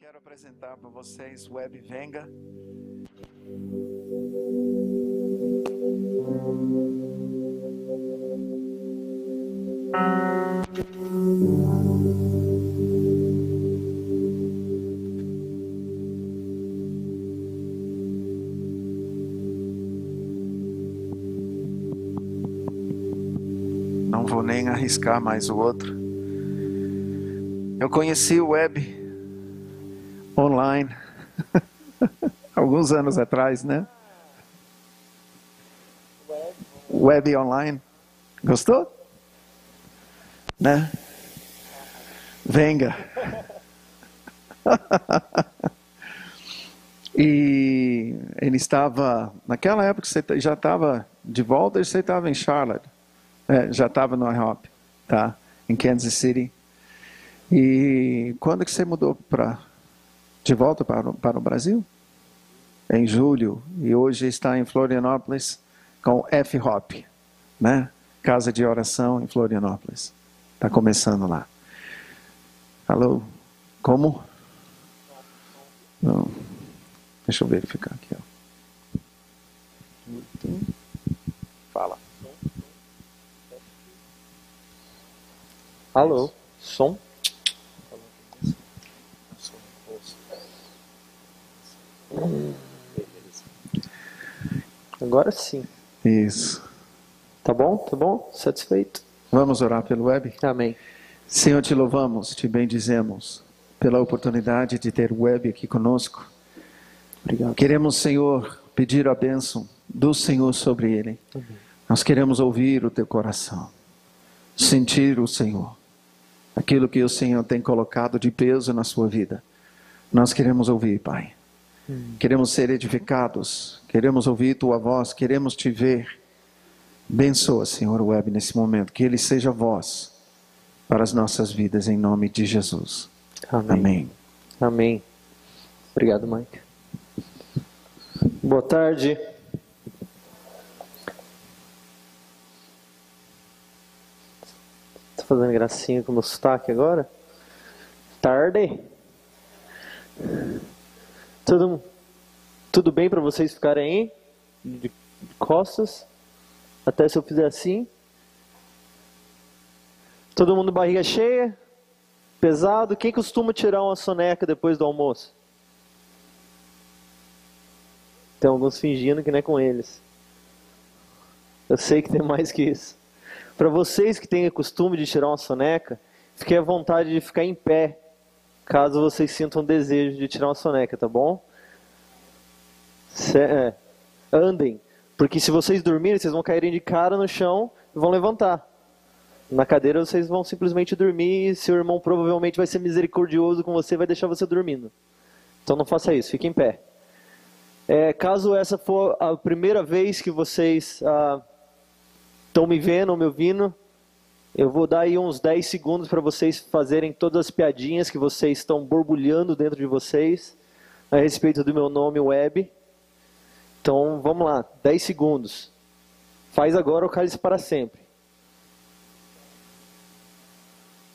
quero apresentar para vocês o Web Venga. Não vou nem arriscar mais o outro. Eu conheci o Web online alguns anos atrás, né? Web online. Gostou? Né? Venga. E ele estava, naquela época você já estava de volta, você estava em Charlotte. Já estava no IHOP, tá? Em Kansas City. E quando que você mudou de volta para o Brasil? Em julho. E hoje está em Florianópolis com F-Hop, né? Casa de oração em Florianópolis. Está começando lá. Alô? Como? Não. Deixa eu verificar aqui. Ó. Fala. Alô? Som? Agora sim. Isso. Tá bom? Tá bom? Satisfeito? Vamos orar pelo Web? Amém. Senhor, te louvamos, te bendizemos pela oportunidade de ter o Web aqui conosco. Obrigado. Queremos, Senhor, pedir a bênção do Senhor sobre ele. Amém. Nós queremos ouvir o teu coração, sentir o Senhor, aquilo que o Senhor tem colocado de peso na sua vida. Nós queremos ouvir, Pai. Queremos ser edificados, queremos ouvir tua voz, queremos te ver. Abençoa, Senhor, o Web nesse momento, que ele seja voz para as nossas vidas, em nome de Jesus. Amém. Amém. Amém. Obrigado, Mike. Boa tarde. Tá fazendo gracinha com o meu sotaque agora? Tarde. Tudo bem para vocês ficarem aí? De costas? Até se eu fizer assim? Todo mundo barriga cheia? Pesado? Quem costuma tirar uma soneca depois do almoço? Tem alguns fingindo que não é com eles. Eu sei que tem mais que isso. Para vocês que têm o costume de tirar uma soneca, fiquem à vontade de ficar em pé, caso vocês sintam desejo de tirar uma soneca, tá bom? Andem, porque se vocês dormirem, vocês vão caírem de cara no chão e vão levantar. Na cadeira vocês vão simplesmente dormir e seu irmão provavelmente vai ser misericordioso com você e vai deixar você dormindo. Então não faça isso, fique em pé. Caso essa for a primeira vez que vocês estão me vendo ou me ouvindo, eu vou dar aí uns 10 segundos para vocês fazerem todas as piadinhas que vocês estão borbulhando dentro de vocês a respeito do meu nome Web. Então vamos lá, 10 segundos. Faz agora ou cale-se para sempre.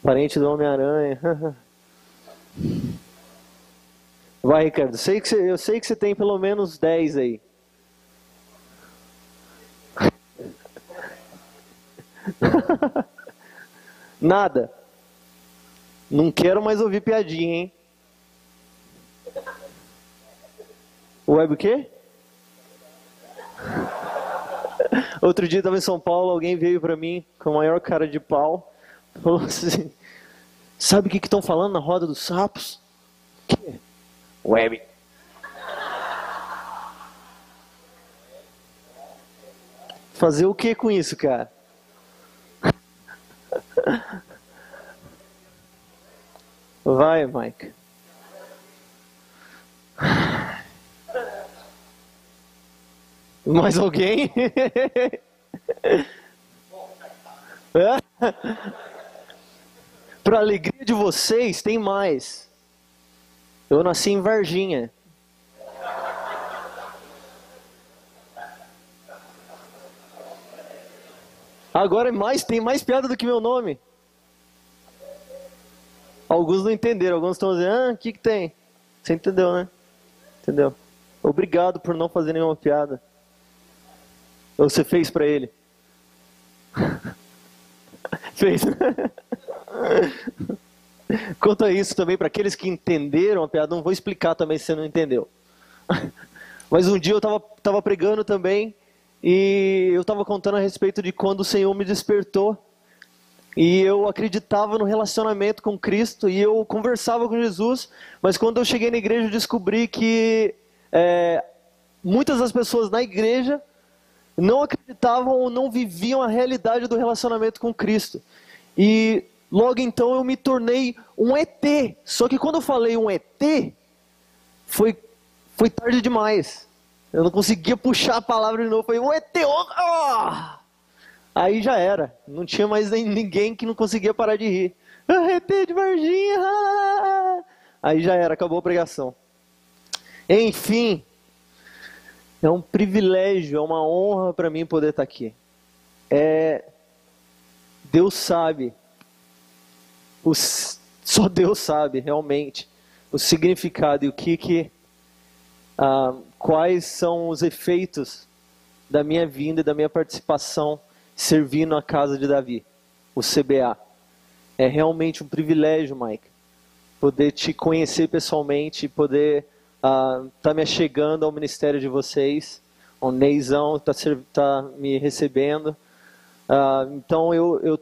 Parente do Homem-Aranha. Vai, Ricardo. Eu sei que você tem pelo menos 10 aí. Nada. Não quero mais ouvir piadinha, hein? Web o quê? Outro dia estava em São Paulo, alguém veio para mim com a maior cara de pau. Falou assim: sabe o que estão falando na roda dos sapos? O quê? Web. Fazer o que com isso, cara? Vai, Mike. Mais alguém? Para alegria de vocês, tem mais. Eu nasci em Varginha. Agora tem mais piada do que meu nome. Alguns não entenderam, alguns estão dizendo, o que tem? Você entendeu, né? Entendeu? Obrigado por não fazer nenhuma piada. Ou você fez pra ele? Fez. Quanto a isso também, para aqueles que entenderam a piada, não vou explicar também se você não entendeu. Mas um dia eu estava pregando também, e eu estava contando a respeito de quando o Senhor me despertou. E eu acreditava no relacionamento com Cristo, e eu conversava com Jesus, mas quando eu cheguei na igreja eu descobri que muitas das pessoas na igreja não acreditavam ou não viviam a realidade do relacionamento com Cristo. E logo então eu me tornei um ET. Só que quando eu falei um ET, foi tarde demais. Eu não conseguia puxar a palavra de novo. Falei, um ET! Oh! Aí já era. Não tinha mais ninguém que não conseguia parar de rir. ET de Varginha! Aí já era, acabou a pregação. Enfim, é um privilégio, é uma honra para mim poder estar aqui. Deus sabe, só Deus sabe realmente o significado e quais são os efeitos da minha vinda e da minha participação servindo a casa de Davi, o CBA. É realmente um privilégio, Mike, poder te conhecer pessoalmente, poder tá me achegando ao ministério de vocês. O Neizão tá me recebendo. Então eu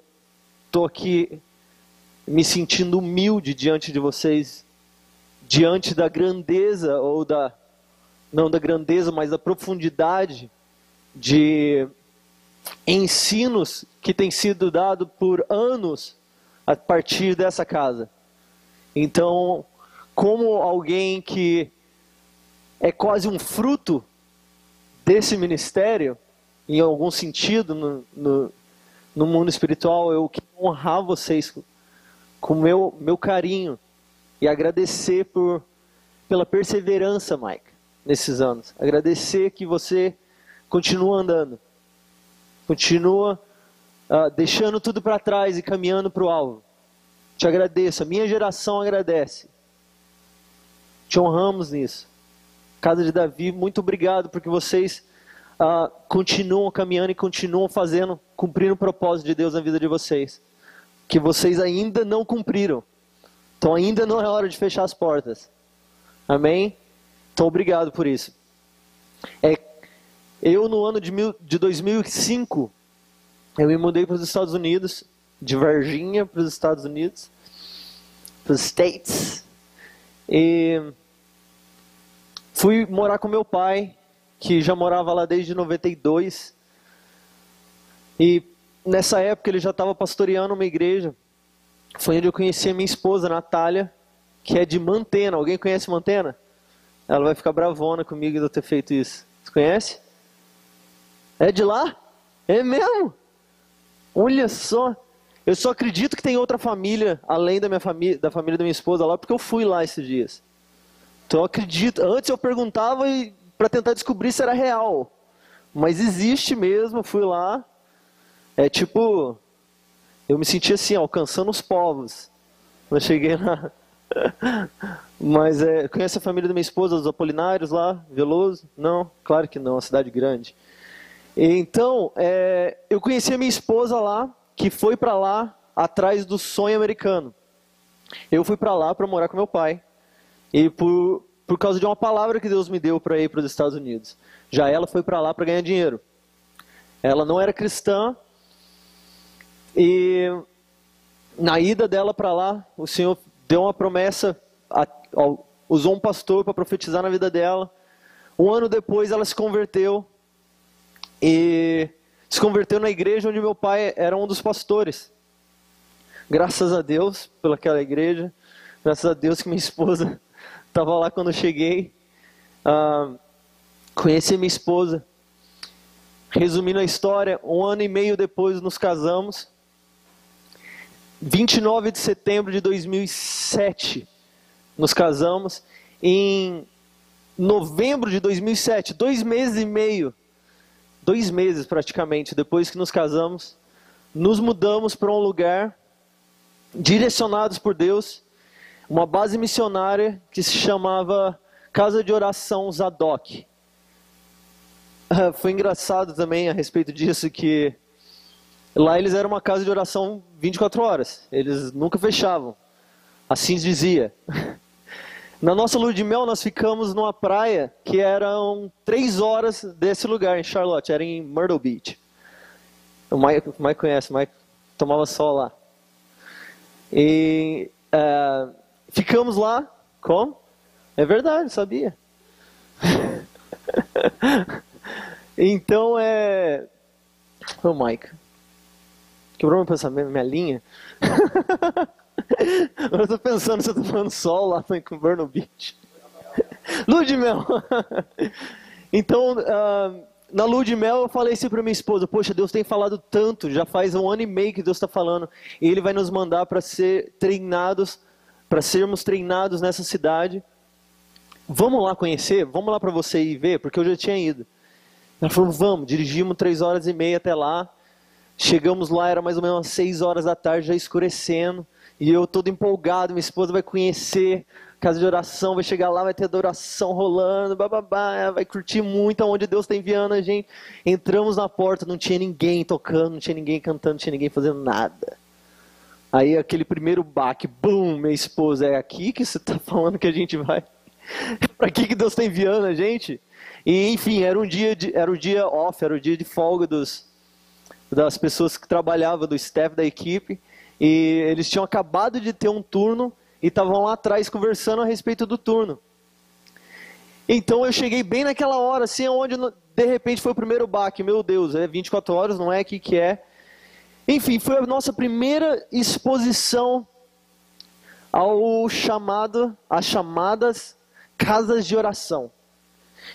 tô aqui me sentindo humilde diante de vocês, diante da grandeza, não da grandeza, mas da profundidade de ensinos que tem sido dado por anos a partir dessa casa. Então, como alguém que é quase um fruto desse ministério, em algum sentido, no mundo espiritual, eu quero honrar vocês com meu carinho e agradecer pela perseverança, Mike, nesses anos. Agradecer que você continua andando, continua deixando tudo para trás e caminhando para o alvo. Te agradeço, a minha geração agradece. Te honramos nisso. Casa de Davi, muito obrigado porque vocês continuam caminhando e continuam cumprindo o propósito de Deus na vida de vocês. Que vocês ainda não cumpriram. Então ainda não é hora de fechar as portas. Amém? Então obrigado por isso. Eu no ano de 2005, eu me mudei para os Estados Unidos, de Varginha para os Estados Unidos, para os States. E fui morar com meu pai, que já morava lá desde 92. E nessa época ele já estava pastoreando uma igreja. Foi onde eu conheci a minha esposa, Natália, que é de Mantena. Alguém conhece Mantena? Ela vai ficar bravona comigo de eu ter feito isso. Você conhece? É de lá? É mesmo? Olha só. Eu só acredito que tem outra família, além da família da minha esposa lá, porque eu fui lá esses dias. Então eu acredito. Antes eu perguntava para tentar descobrir se era real. Mas existe mesmo, eu fui lá. É tipo, eu me senti assim, alcançando os povos. Eu cheguei lá. Mas conhece a família da minha esposa, os Apolinários lá, Veloso? Não, claro que não, uma cidade grande. Então, eu conheci a minha esposa lá, que foi para lá atrás do sonho americano. Eu fui para lá para morar com meu pai. E por causa de uma palavra que Deus me deu para ir para os Estados Unidos. Já ela foi para lá para ganhar dinheiro. Ela não era cristã. E na ida dela para lá, o Senhor deu uma promessa, usou um pastor para profetizar na vida dela. Um ano depois ela se converteu. E se converteu na igreja onde meu pai era um dos pastores. Graças a Deus pelaquela igreja. Graças a Deus que minha esposa estava lá quando eu cheguei. Conheci minha esposa. Resumindo a história, 1 ano e meio depois nos casamos. 29 de setembro de 2007 nos casamos. Em novembro de 2007, 2 meses e meio, 2 meses praticamente depois que nos casamos, nos mudamos para um lugar direcionados por Deus. uma base missionária que se chamava Casa de Oração Zadok. Foi engraçado também a respeito disso, que lá eles eram uma casa de oração 24 horas. Eles nunca fechavam. Assim dizia. Na nossa lua de mel, nós ficamos numa praia que eram 3 horas desse lugar, em Charlotte. Era em Myrtle Beach. O Mike conhece, o Mike tomava sol lá. E ficamos lá. Como? É verdade, sabia. Então, Ô, Mike. Quebrou meu pensamento, minha linha. Eu tô pensando se eu tô tomando sol lá em Myrtle Beach. Lua de mel. Então, na lua de mel eu falei assim pra minha esposa: poxa, Deus tem falado tanto, já faz 1 ano e meio que Deus está falando, e Ele vai nos mandar para ser treinados, para sermos treinados nessa cidade. Vamos lá conhecer? Vamos lá para você ir ver? Porque eu já tinha ido. Ela falou: vamos. Dirigimos 3 horas e meia até lá. Chegamos lá, era mais ou menos umas 6 horas da tarde, já escurecendo. E eu todo empolgado, minha esposa vai conhecer casa de oração, vai chegar lá, vai ter adoração rolando, bababá, vai curtir muito aonde Deus está enviando a gente. Entramos na porta, não tinha ninguém tocando, não tinha ninguém cantando, não tinha ninguém fazendo nada. Aí aquele primeiro baque, bum, minha esposa: é aqui que você está falando que a gente vai? Para que Deus está enviando a gente? E enfim, era o dia off, era o dia de folga das pessoas que trabalhavam, do staff da equipe. E eles tinham acabado de ter um turno e estavam lá atrás conversando a respeito do turno. Então eu cheguei bem naquela hora, assim, onde de repente foi o primeiro baque. Meu Deus, é 24 horas, não é? O que é? Enfim, foi a nossa primeira exposição às chamadas casas de oração.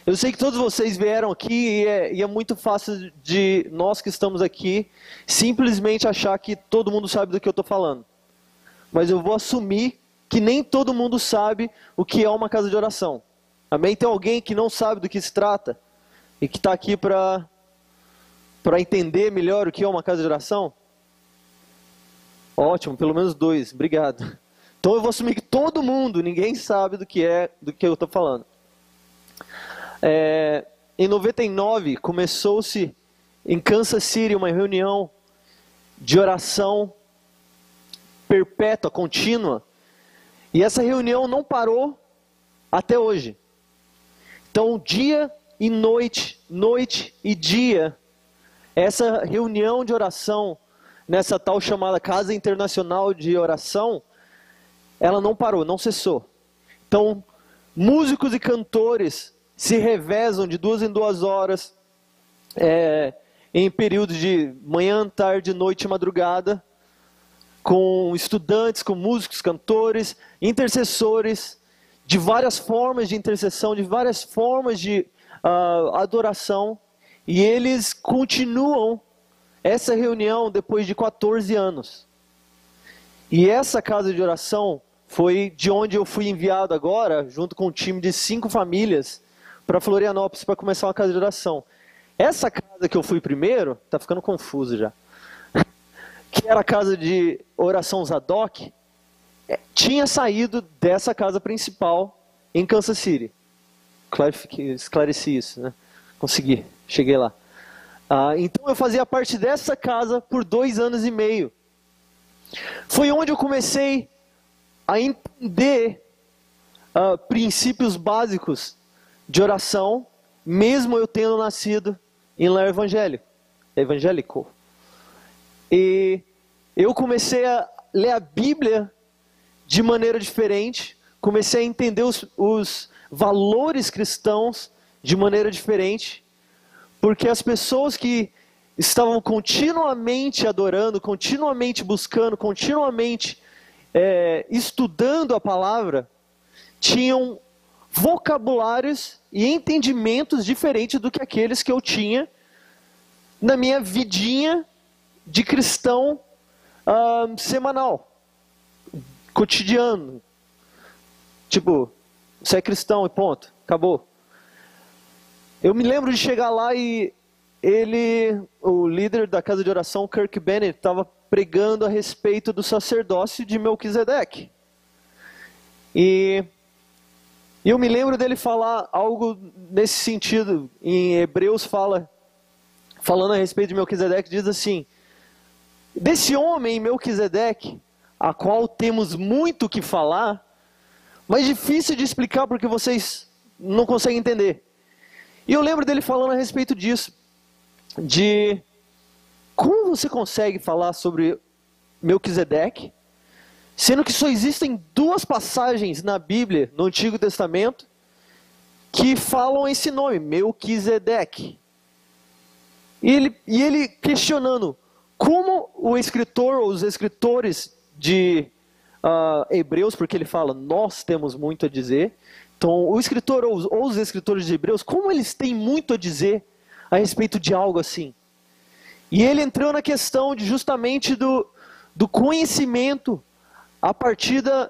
Eu sei que todos vocês vieram aqui e é muito fácil de nós que estamos aqui simplesmente achar que todo mundo sabe do que eu estou falando. Mas eu vou assumir que nem todo mundo sabe o que é uma casa de oração. Amém? Tem alguém que não sabe do que se trata e que está aqui para entender melhor o que é uma casa de oração? Ótimo, pelo menos 2, obrigado. Então eu vou assumir que todo mundo, ninguém sabe do que eu estou falando. Em 99, começou-se em Kansas City uma reunião de oração perpétua, contínua. E essa reunião não parou até hoje. Então, dia e noite, noite e dia, essa reunião de oração, nessa tal chamada Casa Internacional de Oração, ela não parou, não cessou. Então, músicos e cantores se revezam de 2 em 2 horas, em períodos de manhã, tarde, noite e madrugada, com estudantes, com músicos, cantores, intercessores, de várias formas de intercessão, de várias formas de adoração, e eles continuam essa reunião depois de 14 anos. E essa casa de oração foi de onde eu fui enviado agora, junto com um time de 5 famílias, para Florianópolis, para começar uma casa de oração. Essa casa que eu fui primeiro, tá ficando confuso já, que era a casa de oração Zadok, tinha saído dessa casa principal em Kansas City. Esclareci isso, né? Consegui, cheguei lá. Então eu fazia parte dessa casa por 2 anos e meio. Foi onde eu comecei a entender princípios básicos de oração, mesmo eu tendo nascido em lar evangélico. E eu comecei a ler a Bíblia de maneira diferente, comecei a entender os valores cristãos de maneira diferente, porque as pessoas que estavam continuamente adorando, continuamente buscando, continuamente estudando a palavra, tinham vocabulários e entendimentos diferentes do que aqueles que eu tinha na minha vidinha de cristão semanal, cotidiano. Tipo, você é cristão e ponto, acabou. Eu me lembro de chegar lá e o líder da casa de oração, Kirk Bennett, estava pregando a respeito do sacerdócio de Melquisedeque. E eu me lembro dele falar algo nesse sentido. Em Hebreus falando a respeito de Melquisedeque, diz assim: desse homem Melquisedeque, a qual temos muito que falar, mas difícil de explicar porque vocês não conseguem entender. E eu lembro dele falando a respeito disso, de como você consegue falar sobre Melquisedeque, sendo que só existem 2 passagens na Bíblia, no Antigo Testamento, que falam esse nome, Melquisedeque. E ele questionando como o escritor, ou os escritores de Hebreus, porque ele fala, nós temos muito a dizer. Então, o escritor ou os escritores de Hebreus, como eles têm muito a dizer a respeito de algo assim? E ele entrou na questão justamente do conhecimento a partir da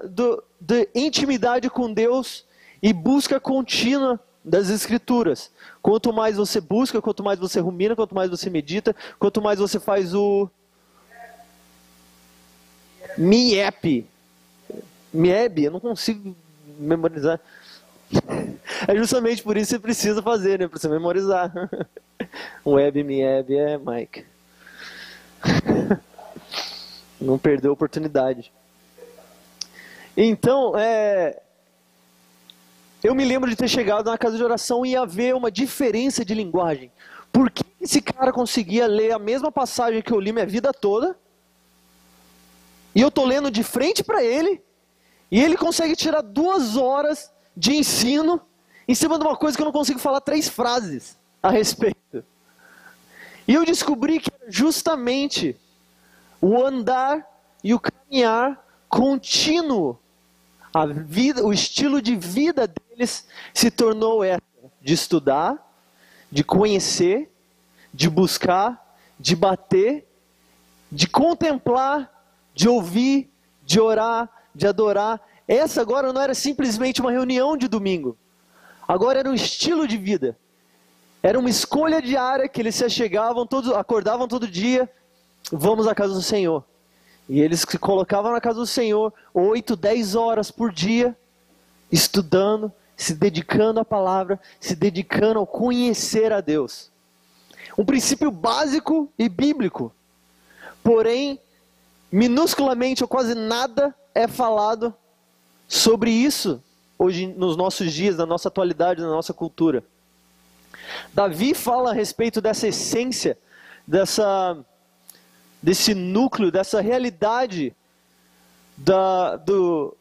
intimidade com Deus e busca contínua das Escrituras. Quanto mais você busca, quanto mais você rumina, quanto mais você medita, quanto mais você faz o MIEP. MIEB, eu não consigo memorizar. É justamente por isso que você precisa fazer, né? Para você memorizar. Web, MIEB é Mike. Não perdeu a oportunidade. Então, eu me lembro de ter chegado na casa de oração e haver uma diferença de linguagem. Por que esse cara conseguia ler a mesma passagem que eu li minha vida toda? E eu estou lendo de frente para ele, e ele consegue tirar 2 horas de ensino em cima de uma coisa que eu não consigo falar 3 frases a respeito. E eu descobri que era justamente o andar e o caminhar contínuo. A vida, o estilo de vida deles se tornou essa, de estudar, de conhecer, de buscar, de bater, de contemplar, de ouvir, de orar, de adorar. Essa agora não era simplesmente uma reunião de domingo. Agora era um estilo de vida. Era uma escolha diária que eles se achegavam, acordavam todo dia, vamos à casa do Senhor. E eles se colocavam na casa do Senhor 8, 10 horas por dia, estudando, se dedicando à palavra, se dedicando ao conhecer a Deus. Um princípio básico e bíblico. Porém, minusculamente ou quase nada é falado sobre isso hoje nos nossos dias, na nossa atualidade, na nossa cultura. Davi fala a respeito dessa essência, desse núcleo, dessa realidade do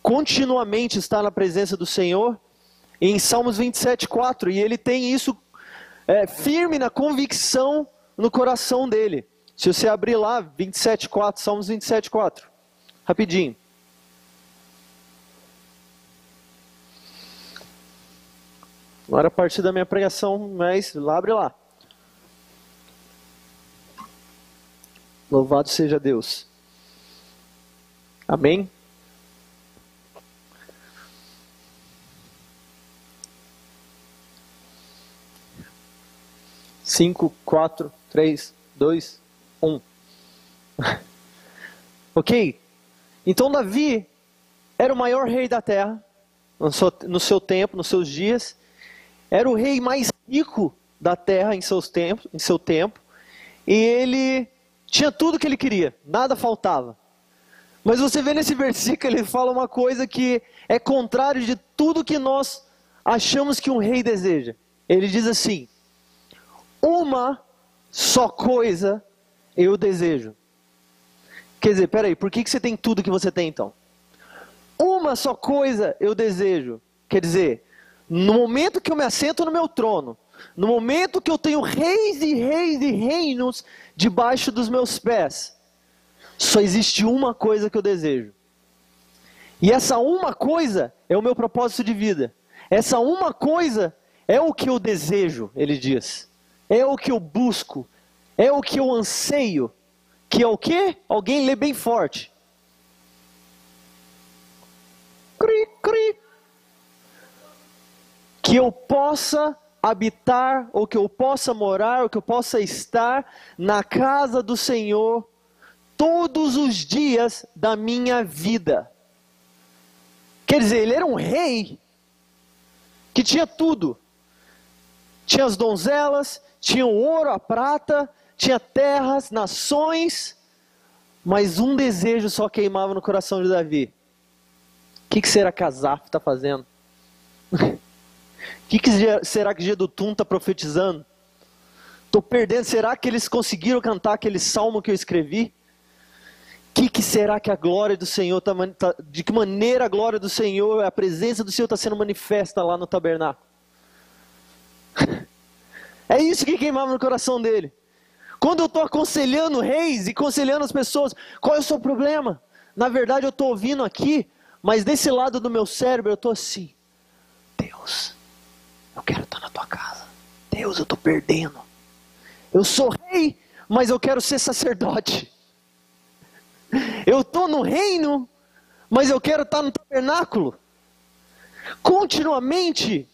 continuamente estar na presença do Senhor, em Salmos 27:4, e ele tem isso firme na convicção no coração dele. Se você abrir lá, 27:4, Salmos 27:4, rapidinho. Não era parte da minha pregação, mas abre lá. Louvado seja Deus. Amém? Cinco, 4, 3, 2, 1. Ok? Então Davi era o maior rei da terra, no seu tempo, nos seus dias. Era o rei mais rico da terra em seu tempo. E ele tinha tudo que ele queria, nada faltava. Mas você vê nesse versículo, ele fala uma coisa que é contrário de tudo que nós achamos que um rei deseja. Ele diz assim: uma só coisa eu desejo. Quer dizer, peraí, por que você tem tudo que você tem então? Uma só coisa eu desejo. Quer dizer, no momento que eu me assento no meu trono, no momento que eu tenho reis e reis e reinos debaixo dos meus pés, só existe uma coisa que eu desejo. E essa uma coisa é o meu propósito de vida. Essa uma coisa é o que eu desejo, ele diz. É o que eu busco. É o que eu anseio. Que é o quê? Alguém lê bem forte. Cri, cri. Que eu possa habitar, ou que eu possa morar, ou que eu possa estar na casa do Senhor todos os dias da minha vida. Quer dizer, ele era um rei que tinha tudo. Tinha as donzelas, tinha o ouro, a prata, tinha terras, nações, mas um desejo só queimava no coração de Davi. O que será que Asaf está fazendo? O que será que Jedutum está profetizando? Estou perdendo, será que eles conseguiram cantar aquele salmo que eu escrevi? O que será que a glória do Senhor de que maneira a glória do Senhor, a presença do Senhor está sendo manifesta lá no tabernáculo? É isso que queimava no coração dele. Quando eu estou aconselhando reis e aconselhando as pessoas, qual é o seu problema? Na verdade eu estou ouvindo aqui, mas desse lado do meu cérebro eu estou assim: Deus, eu quero estar na tua casa. Deus, eu estou perdendo. Eu sou rei, mas eu quero ser sacerdote. Eu estou no reino, mas eu quero estar no tabernáculo. Continuamente,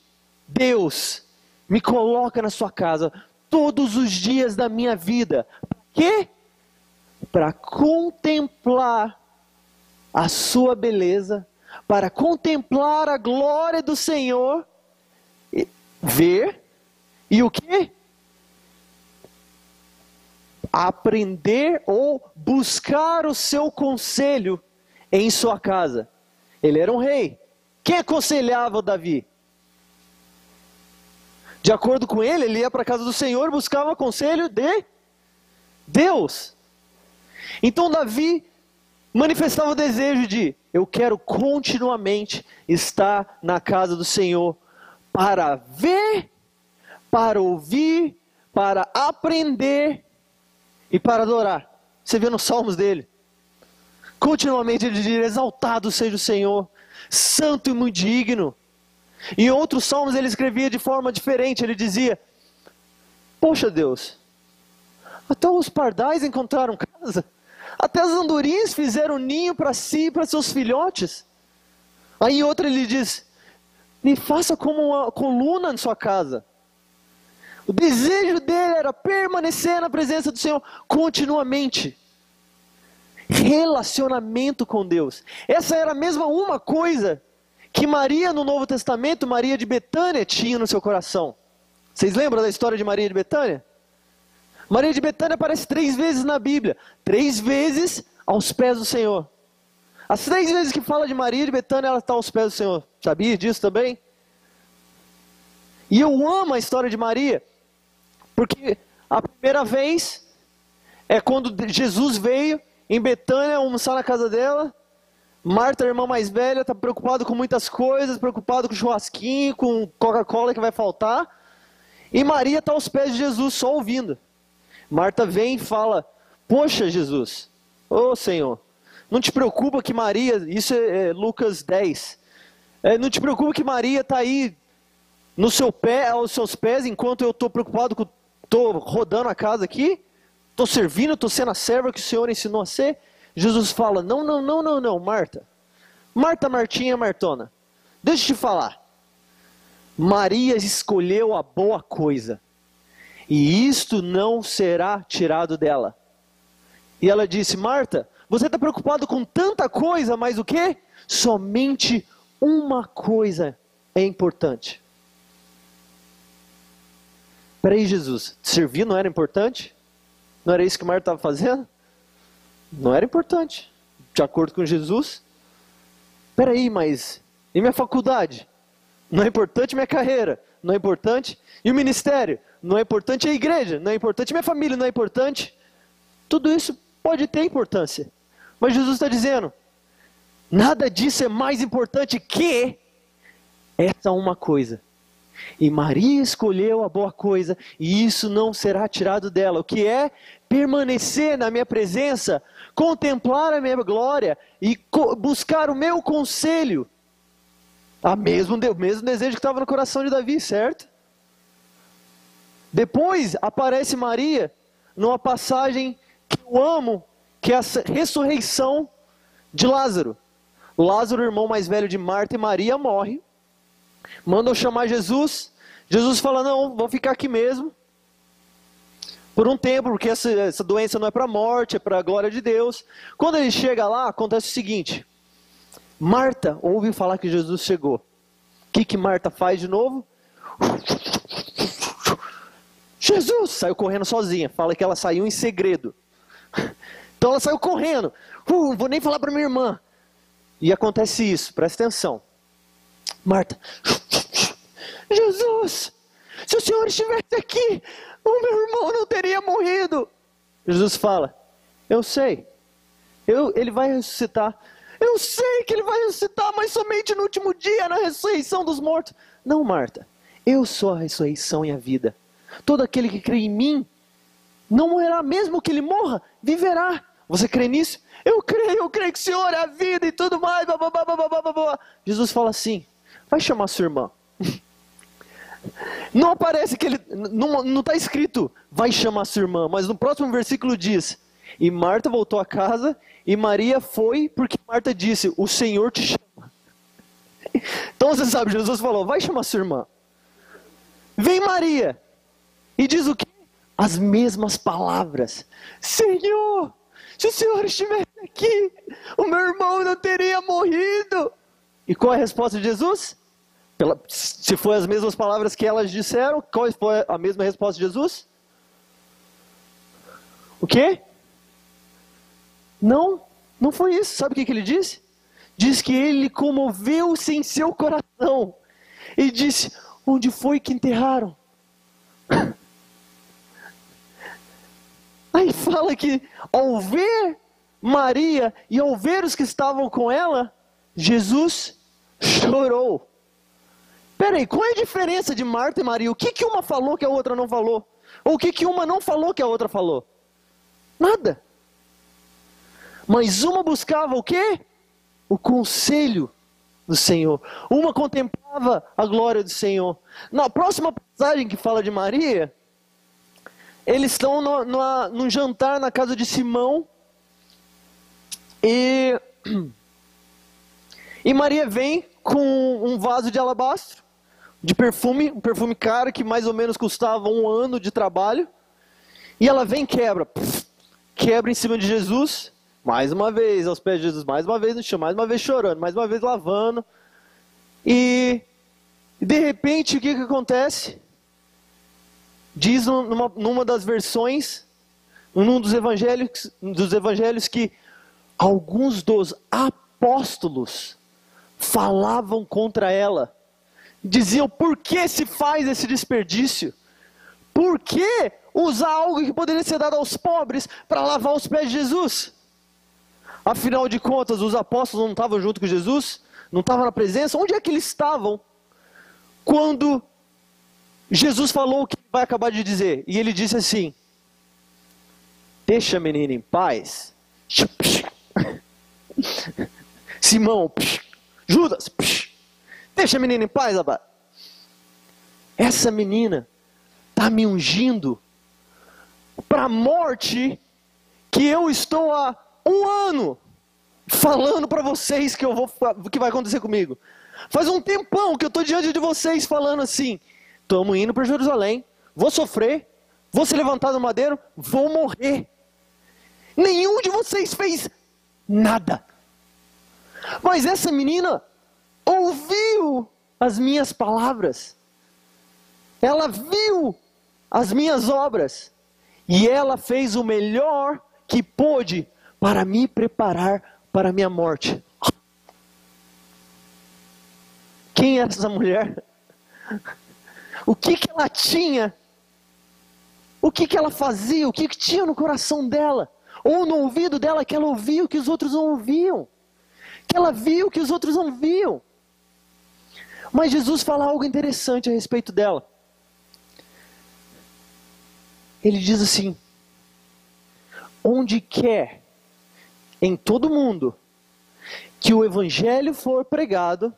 Deus me coloca na sua casa todos os dias da minha vida. Para quê? Para contemplar a sua beleza, para contemplar a glória do Senhor, ver, e o quê? Aprender ou buscar o seu conselho em sua casa. Ele era um rei. Quem aconselhava o Davi? De acordo com ele, ele ia para a casa do Senhor e buscava o conselho de Deus. Então Davi manifestava o desejo de: eu quero continuamente estar na casa do Senhor para ver, para ouvir, para aprender e para adorar. Você vê nos salmos dele. Continuamente ele diz: exaltado seja o Senhor, santo e muito digno. Em outros salmos ele escrevia de forma diferente. Ele dizia: poxa Deus, até os pardais encontraram casa, até as andorinhas fizeram ninho para si e para seus filhotes. Aí em outro ele diz: me faça como uma coluna em sua casa. O desejo dele era permanecer na presença do Senhor continuamente. Relacionamento com Deus. Essa era a mesma uma coisa que Maria no Novo Testamento, Maria de Betânia, tinha no seu coração. Vocês lembram da história de Maria de Betânia? Maria de Betânia aparece 3 vezes na Bíblia. 3 vezes aos pés do Senhor. As 3 vezes que fala de Maria de Betânia, ela está aos pés do Senhor. Sabia disso também? E eu amo a história de Maria, porque a primeira vez é quando Jesus veio em Betânia almoçar na casa dela. Marta, a irmã mais velha, está preocupada com muitas coisas, preocupada com churrasquinho, com Coca-Cola que vai faltar. E Maria está aos pés de Jesus, só ouvindo. Marta vem e fala: poxa Jesus, ô Senhor, não te preocupa que Maria, isso é Lucas 10, não te preocupa que Maria está aí no seu pé, aos seus pés, enquanto eu estou preocupado com, estou rodando a casa aqui, estou servindo, estou sendo a serva que o Senhor ensinou a ser. Jesus fala: não, Marta. Marta, Martinha, Martona. Deixa eu te falar. Maria escolheu a boa coisa, e isto não será tirado dela. E ela disse: Marta, você está preocupado com tanta coisa, mas o quê? Somente uma coisa é importante. Peraí, Jesus, servir não era importante? Não era isso que Marta estava fazendo? Não era importante, de acordo com Jesus. Peraí, mas e minha faculdade? Não é importante minha carreira? Não é importante? E o ministério? Não é importante a igreja? Não é importante minha família? Não é importante? Tudo isso pode ter importância. Mas Jesus está dizendo: nada disso é mais importante que essa uma coisa. E Maria escolheu a boa coisa, e isso não será tirado dela. O que é? Permanecer na minha presença, contemplar a minha glória e buscar o meu conselho. O mesmo desejo que estava no coração de Davi, certo? Depois aparece Maria numa passagem que eu amo, que é a ressurreição de Lázaro. Lázaro, irmão mais velho de Marta e Maria, morre. Mandam chamar Jesus. Jesus fala: não, vou ficar aqui mesmo por um tempo, porque essa doença não é para a morte, é para a glória de Deus. Quando ele chega lá, acontece o seguinte: Marta ouve falar que Jesus chegou. O que Marta faz de novo? Jesus! Saiu correndo sozinha. Fala que ela saiu em segredo. Então ela saiu correndo. Não vou nem falar para minha irmã. E acontece isso, presta atenção. Marta. Jesus! Se o Senhor estivesse aqui, o meu irmão não teria morrido. Jesus fala, eu sei. Ele vai ressuscitar. Eu sei que ele vai ressuscitar, mas somente no último dia, na ressurreição dos mortos. Não, Marta. Eu sou a ressurreição e a vida. Todo aquele que crê em mim, não morrerá, mesmo que ele morra, viverá. Você crê nisso? Eu creio que o Senhor é a vida e tudo mais. Blá, blá, blá, blá, blá, blá. Jesus fala assim, vai chamar sua irmã. Não aparece que ele, não está escrito, vai chamar sua irmã, mas no próximo versículo diz, e Marta voltou a casa, e Maria foi, porque Marta disse, o Senhor te chama. Então você sabe, Jesus falou, vai chamar sua irmã. Vem Maria, e diz o quê? As mesmas palavras. Senhor, se o Senhor estivesse aqui, o meu irmão não teria morrido. E qual é a resposta de Jesus? Se foi as mesmas palavras que elas disseram, qual foi a mesma resposta de Jesus? O quê? Não foi isso. Sabe o que ele disse? Diz que ele comoveu-se em seu coração. E disse, onde foi que enterraram? Aí fala que ao ver Maria e ao ver os que estavam com ela, Jesus chorou. Peraí, qual é a diferença de Marta e Maria? O que uma falou que a outra não falou? Ou o que uma não falou que a outra falou? Nada. Mas uma buscava o quê? O conselho do Senhor. Uma contemplava a glória do Senhor. Na próxima passagem que fala de Maria, eles estão num jantar na casa de Simão. E Maria vem com um vaso de alabastro, de perfume, um perfume caro que mais ou menos custava 1 ano de trabalho. E ela vem e quebra em cima de Jesus, mais uma vez aos pés de Jesus, mais uma vez no chão, mais uma vez chorando, mais uma vez lavando. E de repente o que acontece? Diz numa das versões, num dos evangelhos que alguns dos apóstolos falavam contra ela. Diziam, por que se faz esse desperdício? Por que usar algo que poderia ser dado aos pobres para lavar os pés de Jesus? Afinal de contas, os apóstolos não estavam junto com Jesus? Não estavam na presença? Onde é que eles estavam quando Jesus falou o que vai acabar de dizer? E ele disse assim, deixa a menina em paz. Simão, Judas, deixa a menina em paz, rapaz. Essa menina está me ungindo para a morte que eu estou há 1 ano falando para vocês que vai acontecer comigo. Faz um tempão que eu estou diante de vocês falando assim, estamos indo para Jerusalém, vou sofrer, vou ser levantado no madeiro, vou morrer. Nenhum de vocês fez nada. Mas essa menina ouviu as minhas palavras. Ela viu as minhas obras. E ela fez o melhor que pôde para me preparar para a minha morte. Quem era essa mulher? O que ela tinha? O que ela fazia? O que tinha no coração dela? Ou no ouvido dela que ela ouvia o que os outros não ouviam? Que ela viu o que os outros não viam? Mas Jesus fala algo interessante a respeito dela. Ele diz assim, onde quer, em todo mundo, que o evangelho for pregado,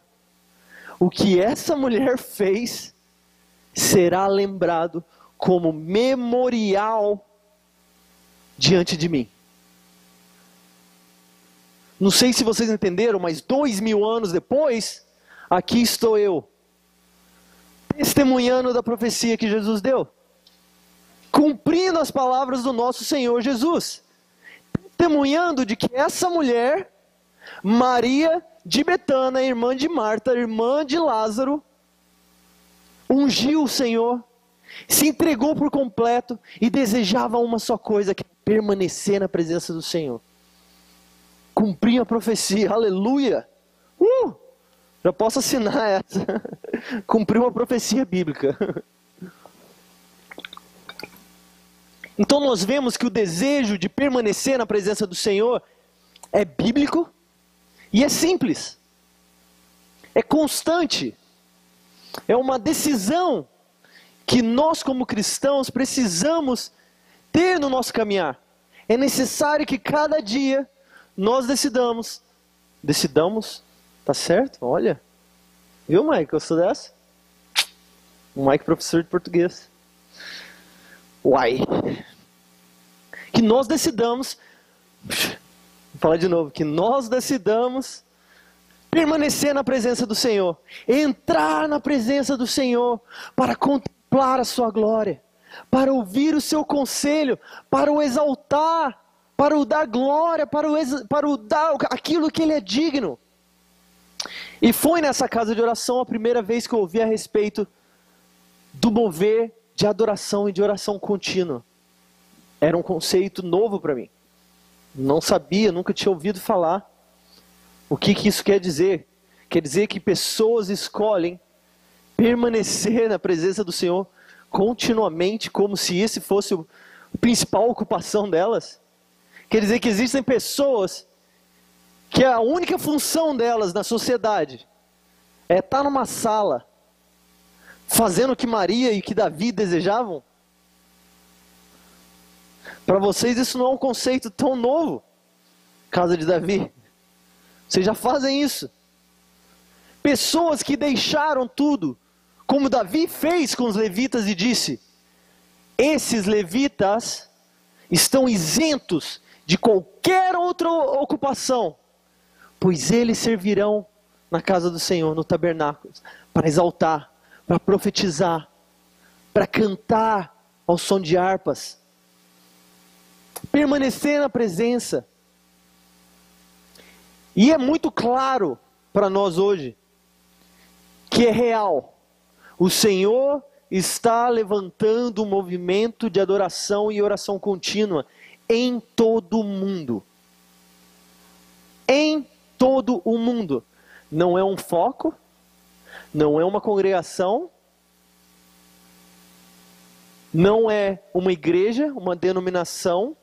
o que essa mulher fez, será lembrado como memorial diante de mim. Não sei se vocês entenderam, mas 2000 anos depois, aqui estou eu, testemunhando da profecia que Jesus deu. Cumprindo as palavras do nosso Senhor Jesus. Testemunhando de que essa mulher, Maria, de Betânia, irmã de Marta, irmã de Lázaro, ungiu o Senhor, se entregou por completo e desejava uma só coisa, que é permanecer na presença do Senhor. Cumprir a profecia, aleluia! Já posso assinar essa. Cumpriu uma profecia bíblica. Então nós vemos que o desejo de permanecer na presença do Senhor é bíblico e é simples. É constante. É uma decisão que nós como cristãos precisamos ter no nosso caminhar. É necessário que cada dia nós decidamos, tá certo? Olha, viu, Mike? Gostou dessa? O Mike, professor de português. Uai. Que nós decidamos, vou falar de novo, que nós decidamos permanecer na presença do Senhor, entrar na presença do Senhor, para contemplar a sua glória, para ouvir o seu conselho, para o exaltar, para o dar glória, para o dar aquilo que Ele é digno. E foi nessa casa de oração a primeira vez que eu ouvi a respeito do mover de adoração e de oração contínua. Era um conceito novo para mim. Não sabia, nunca tinha ouvido falar. O que isso quer dizer? Quer dizer que pessoas escolhem permanecer na presença do Senhor continuamente, como se esse fosse a principal ocupação delas. Quer dizer que existem pessoas que a única função delas na sociedade é estar numa sala, fazendo o que Maria e que Davi desejavam. Para vocês isso não é um conceito tão novo, casa de Davi. Vocês já fazem isso. Pessoas que deixaram tudo, como Davi fez com os levitas e disse: esses levitas estão isentos de qualquer outra ocupação, pois eles servirão na casa do Senhor, no tabernáculo, para exaltar, para profetizar, para cantar ao som de harpas, permanecer na presença. E é muito claro para nós hoje que é real. O Senhor está levantando um movimento de adoração e oração contínua em todo o mundo. Em todo o mundo. Não é um foco, não é uma congregação, não é uma igreja, uma denominação,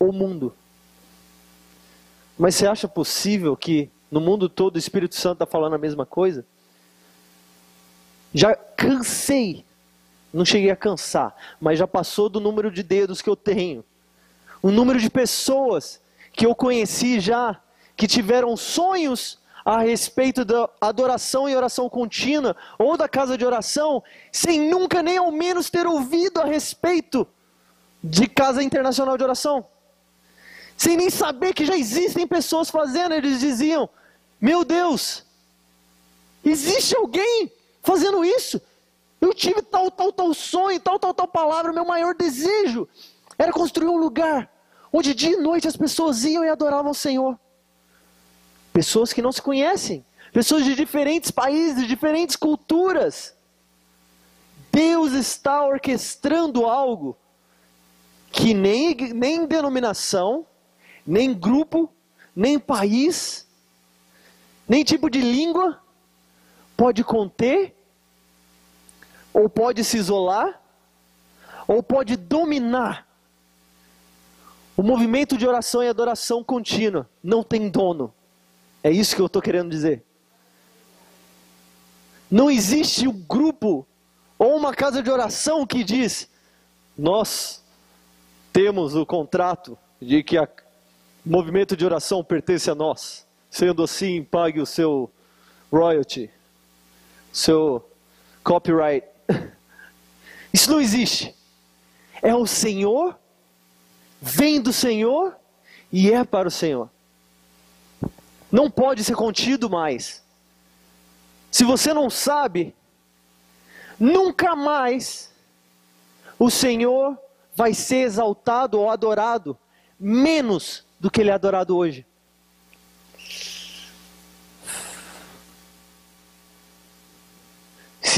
o mundo. Mas você acha possível que no mundo todo o Espírito Santo está falando a mesma coisa? Já cansei, não cheguei a cansar, mas já passou do número de dedos que eu tenho. O número de pessoas que eu conheci já, que tiveram sonhos a respeito da adoração e oração contínua, ou da casa de oração, sem nunca nem ao menos ter ouvido a respeito de casa internacional de oração. Sem nem saber que já existem pessoas fazendo, eles diziam: meu Deus, existe alguém fazendo isso? Eu tive tal sonho, tal palavra, meu maior desejo era construir um lugar onde dia e noite as pessoas iam e adoravam o Senhor. Pessoas que não se conhecem, pessoas de diferentes países, de diferentes culturas. Deus está orquestrando algo que nem denominação, nem grupo, nem país, nem tipo de língua pode conter, ou pode se isolar, ou pode dominar. O movimento de oração e adoração contínua não tem dono. É isso que eu estou querendo dizer. Não existe um grupo ou uma casa de oração que diz: nós temos o contrato de que o movimento de oração pertence a nós. Sendo assim, pague o seu royalty, seu copyright. Isso não existe. É o Senhor, vem do Senhor e é para o Senhor. Não pode ser contido mais. Se você não sabe, nunca mais o Senhor vai ser exaltado ou adorado menos do que Ele é adorado hoje.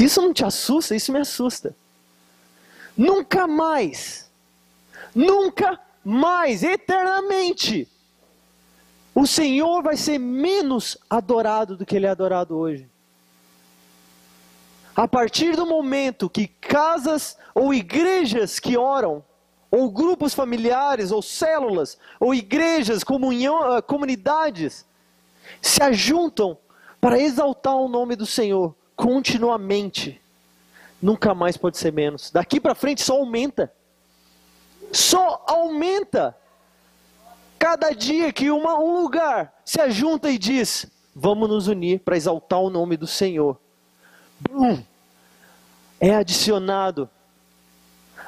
Se isso não te assusta, isso me assusta. Nunca mais, eternamente, o Senhor vai ser menos adorado do que Ele é adorado hoje. A partir do momento que casas ou igrejas que oram, ou grupos familiares, ou células, ou igrejas, comunidades, se ajuntam para exaltar o nome do Senhor continuamente, nunca mais pode ser menos. Daqui para frente só aumenta. Só aumenta. Cada dia que um lugar se ajunta e diz, vamos nos unir para exaltar o nome do Senhor. É adicionado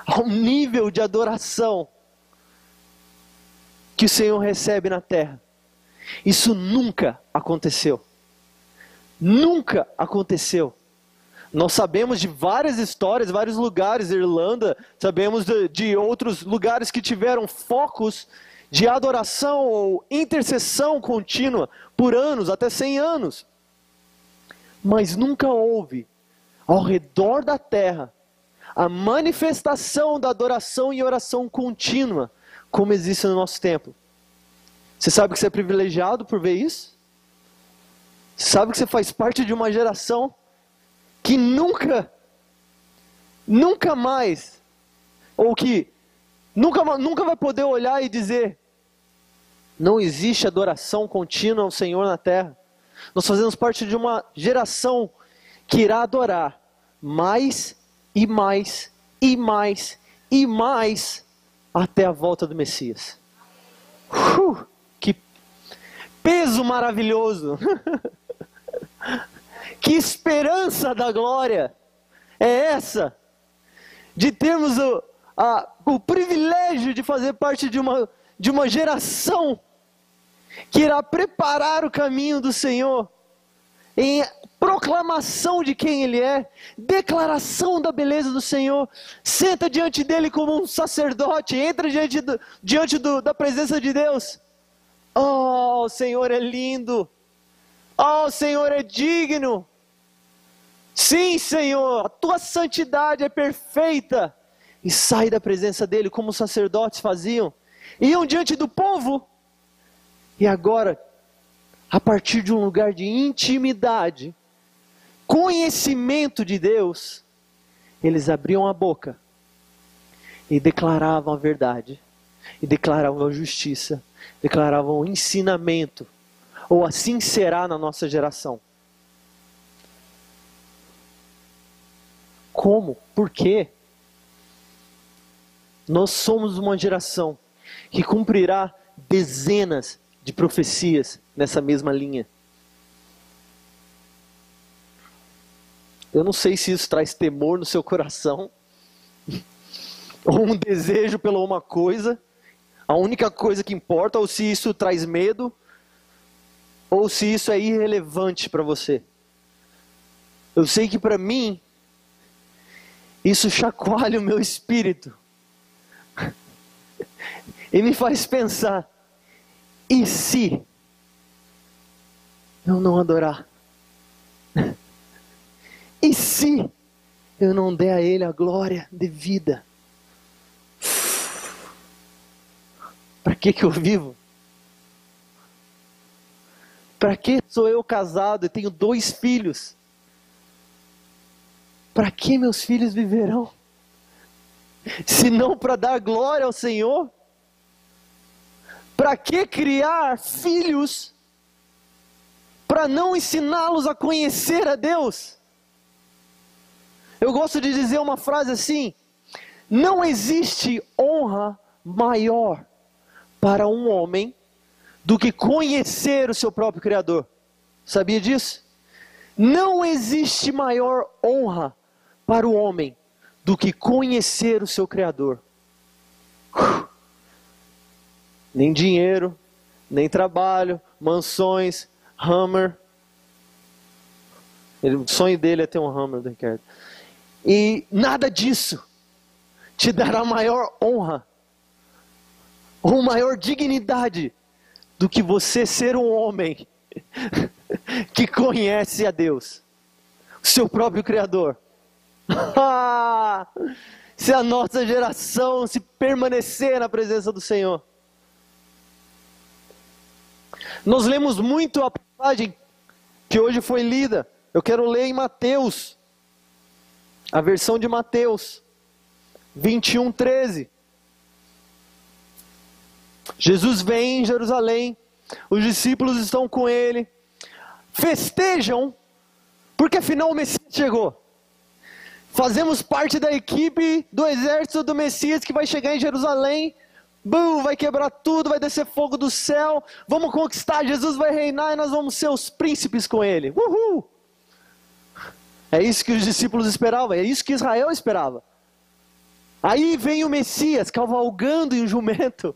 ao nível de adoração que o Senhor recebe na terra. Isso nunca aconteceu. Nunca aconteceu. Nós sabemos de várias histórias, vários lugares, Irlanda, sabemos de outros lugares que tiveram focos de adoração ou intercessão contínua por anos, até 100 anos. Mas nunca houve, ao redor da terra, a manifestação da adoração e oração contínua, como existe no nosso tempo. Você sabe que você é privilegiado por ver isso? Você sabe que você faz parte de uma geração que nunca mais, ou que nunca vai poder olhar e dizer, não existe adoração contínua ao Senhor na terra. Nós fazemos parte de uma geração que irá adorar mais e mais e mais e mais até a volta do Messias. Que peso maravilhoso! Que esperança da glória é essa? De termos o privilégio de fazer parte de uma geração que irá preparar o caminho do Senhor em proclamação de quem Ele é, declaração da beleza do Senhor. Senta diante dEle como um sacerdote, entra diante da presença de Deus. Oh, o Senhor é lindo. Oh, o Senhor é digno. Sim, Senhor, a Tua santidade é perfeita. E sai da presença dEle como os sacerdotes faziam. Iam diante do povo. E agora, a partir de um lugar de intimidade, conhecimento de Deus, eles abriam a boca e declaravam a verdade, e declaravam a justiça, declaravam o ensinamento, ou assim será na nossa geração. Como? Por quê? Nós somos uma geração que cumprirá dezenas de profecias nessa mesma linha. Eu não sei se isso traz temor no seu coração, ou um desejo pela uma coisa, a única coisa que importa, ou se isso traz medo, ou se isso é irrelevante para você. Eu sei que para mim, isso chacoalha o meu espírito, e me faz pensar, e se eu não adorar? E se eu não der a Ele a glória devida? Para que eu vivo? Para que sou eu casado e tenho 2 filhos? Para que meus filhos viverão? Se não para dar glória ao Senhor? Para que criar filhos para não ensiná-los a conhecer a Deus? Eu gosto de dizer uma frase assim: não existe honra maior para um homem do que conhecer o seu próprio Criador. Sabia disso? Não existe maior honra para o homem do que conhecer o seu Criador. Nem dinheiro, nem trabalho, mansões, Hummer. O sonho dele é ter um Hummer, do Ricardo. E nada disso te dará maior honra ou maior dignidade do que você ser um homem que conhece a Deus, o seu próprio Criador. Se a nossa geração se permanecer na presença do Senhor. Nós lemos muito a passagem que hoje foi lida. Eu quero ler em Mateus, a versão de Mateus 21:13. Jesus vem em Jerusalém, os discípulos estão com ele, festejam, porque afinal o Messias chegou. Fazemos parte da equipe do exército do Messias que vai chegar em Jerusalém. Vai quebrar tudo, vai descer fogo do céu. Vamos conquistar, Jesus vai reinar e nós vamos ser os príncipes com ele. Uhul! É isso que os discípulos esperavam, é isso que Israel esperava. Aí vem o Messias cavalgando em um jumento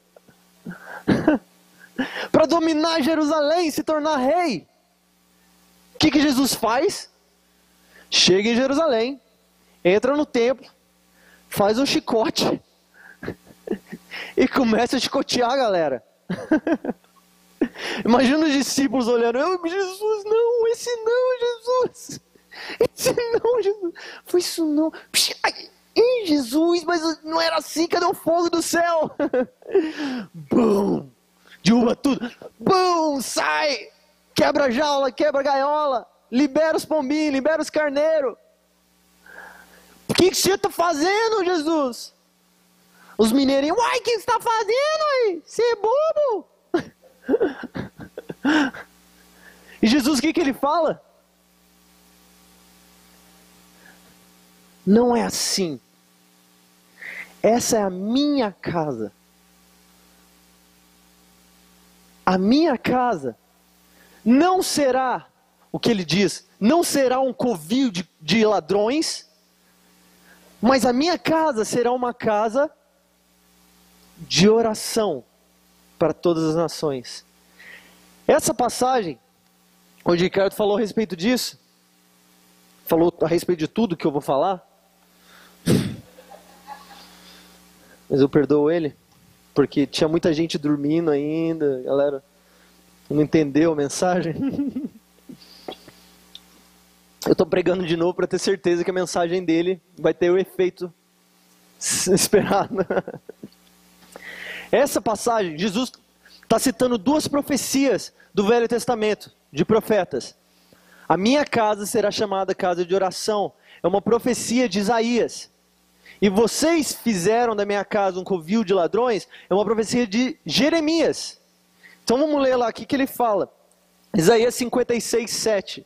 para dominar Jerusalém, se tornar rei. O que Jesus faz? Chega em Jerusalém, entra no templo, faz um chicote e começa a chicotear a galera. Imagina os discípulos olhando, Jesus, não, esse não, Jesus. Esse não, Jesus. Foi isso não. Jesus, mas não era assim, cadê o fogo do céu? Bum! Derruba tudo. Bum! Sai! Quebra a jaula, quebra a gaiola. Libera os pombinhos, libera os carneiros. O que você está fazendo, Jesus? Os mineirinhos, uai, o que você está fazendo aí? Você é bobo? E Jesus, o que ele fala? Não é assim. Essa é a minha casa. A minha casa não será, o que ele diz, não será um covil de ladrões, mas a minha casa será uma casa de oração para todas as nações. Essa passagem, onde Ricardo falou a respeito disso, falou a respeito de tudo que eu vou falar, mas eu perdoo ele, porque tinha muita gente dormindo ainda, galera não entendeu a mensagem. Eu estou pregando de novo para ter certeza que a mensagem dele vai ter o efeito esperado. Essa passagem, Jesus está citando duas profecias do Velho Testamento, de profetas. A minha casa será chamada casa de oração. É uma profecia de Isaías. E vocês fizeram da minha casa um covil de ladrões. É uma profecia de Jeremias. Então vamos ler lá o que ele fala. Isaías 56:7.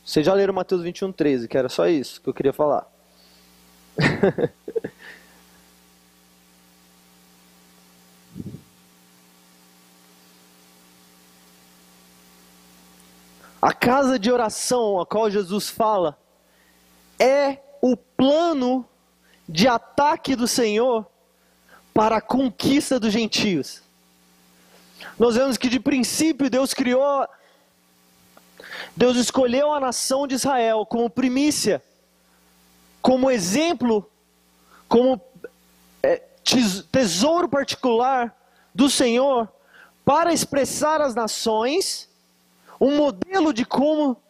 Vocês já leram Mateus 21:13, que era só isso que eu queria falar. A casa de oração a qual Jesus fala é o plano de ataque do Senhor para a conquista dos gentios. Nós vemos que de princípio Deus escolheu a nação de Israel como primícia, como exemplo, como tesouro particular do Senhor, para expressar às nações um modelo de como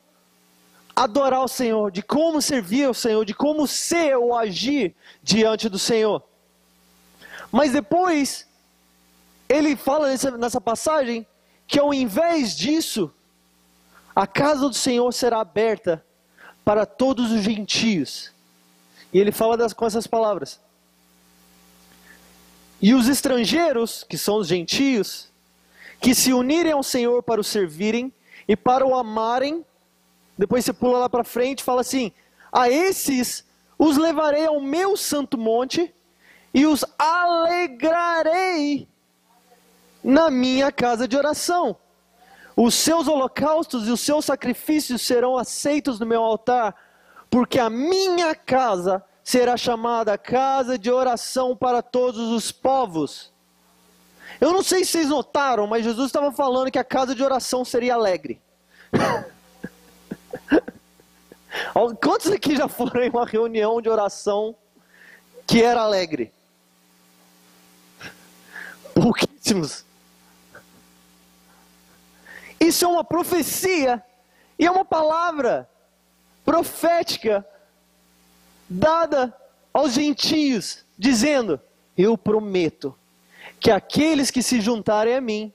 adorar o Senhor, de como servir ao Senhor, de como ser ou agir diante do Senhor. Mas depois, ele fala nessa passagem que ao invés disso, a casa do Senhor será aberta para todos os gentios. E ele fala com essas palavras. E os estrangeiros, que são os gentios, que se unirem ao Senhor para o servirem e para o amarem, depois você pula lá para frente e fala assim, a esses os levarei ao meu santo monte e os alegrarei na minha casa de oração. Os seus holocaustos e os seus sacrifícios serão aceitos no meu altar, porque a minha casa será chamada casa de oração para todos os povos. Eu não sei se vocês notaram, mas Jesus estava falando que a casa de oração seria alegre. Quantos aqui já foram em uma reunião de oração que era alegre? Pouquíssimos. Isso é uma profecia e é uma palavra profética dada aos gentios, dizendo: eu prometo que aqueles que se juntarem a mim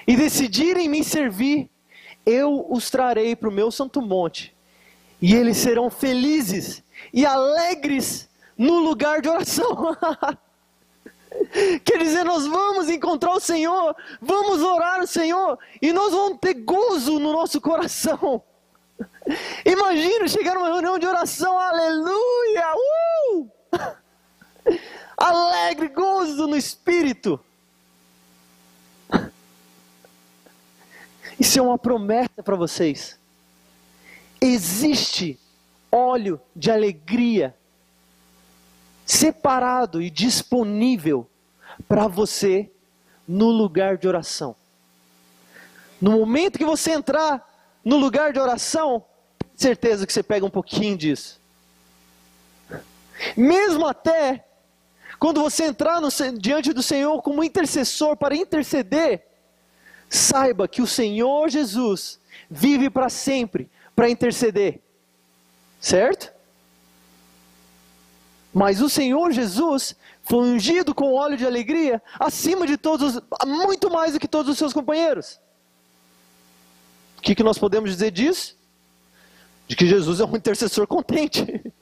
e decidirem me servir, eu os trarei para o meu santo monte, e eles serão felizes e alegres no lugar de oração. Quer dizer, nós vamos encontrar o Senhor, vamos orar ao Senhor, e nós vamos ter gozo no nosso coração. Imagina chegar numa reunião de oração, aleluia, alegre, gozo no Espírito. Isso é uma promessa para vocês. Existe óleo de alegria separado e disponível para você no lugar de oração. No momento que você entrar no lugar de oração, tenho certeza que você pega um pouquinho disso. Mesmo até quando você entrar diante do Senhor como intercessor para interceder, saiba que o Senhor Jesus vive para sempre para interceder. Certo? Mas o Senhor Jesus foi ungido com óleo de alegria acima de todos, muito mais do que todos os seus companheiros. O que nós podemos dizer disso? De que Jesus é um intercessor contente,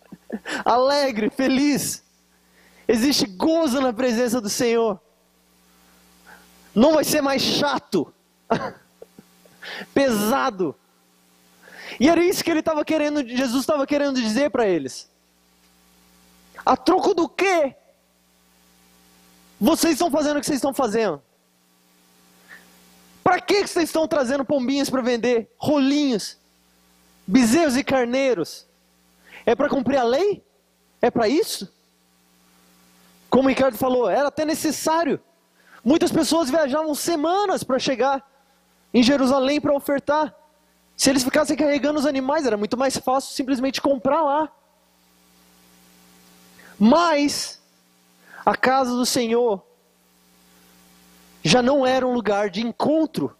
alegre, feliz. Existe gozo na presença do Senhor. Não vai ser mais chato, pesado. E era isso que Jesus estava querendo dizer para eles. A troco do quê? Vocês estão fazendo o que vocês estão fazendo? Para que vocês estão trazendo pombinhas para vender? Rolinhos, bezerros e carneiros? É para cumprir a lei? É para isso? Como o Ricardo falou, era até necessário. Muitas pessoas viajavam semanas para chegar em Jerusalém para ofertar. Se eles ficassem carregando os animais, era muito mais fácil simplesmente comprar lá. Mas a casa do Senhor já não era um lugar de encontro,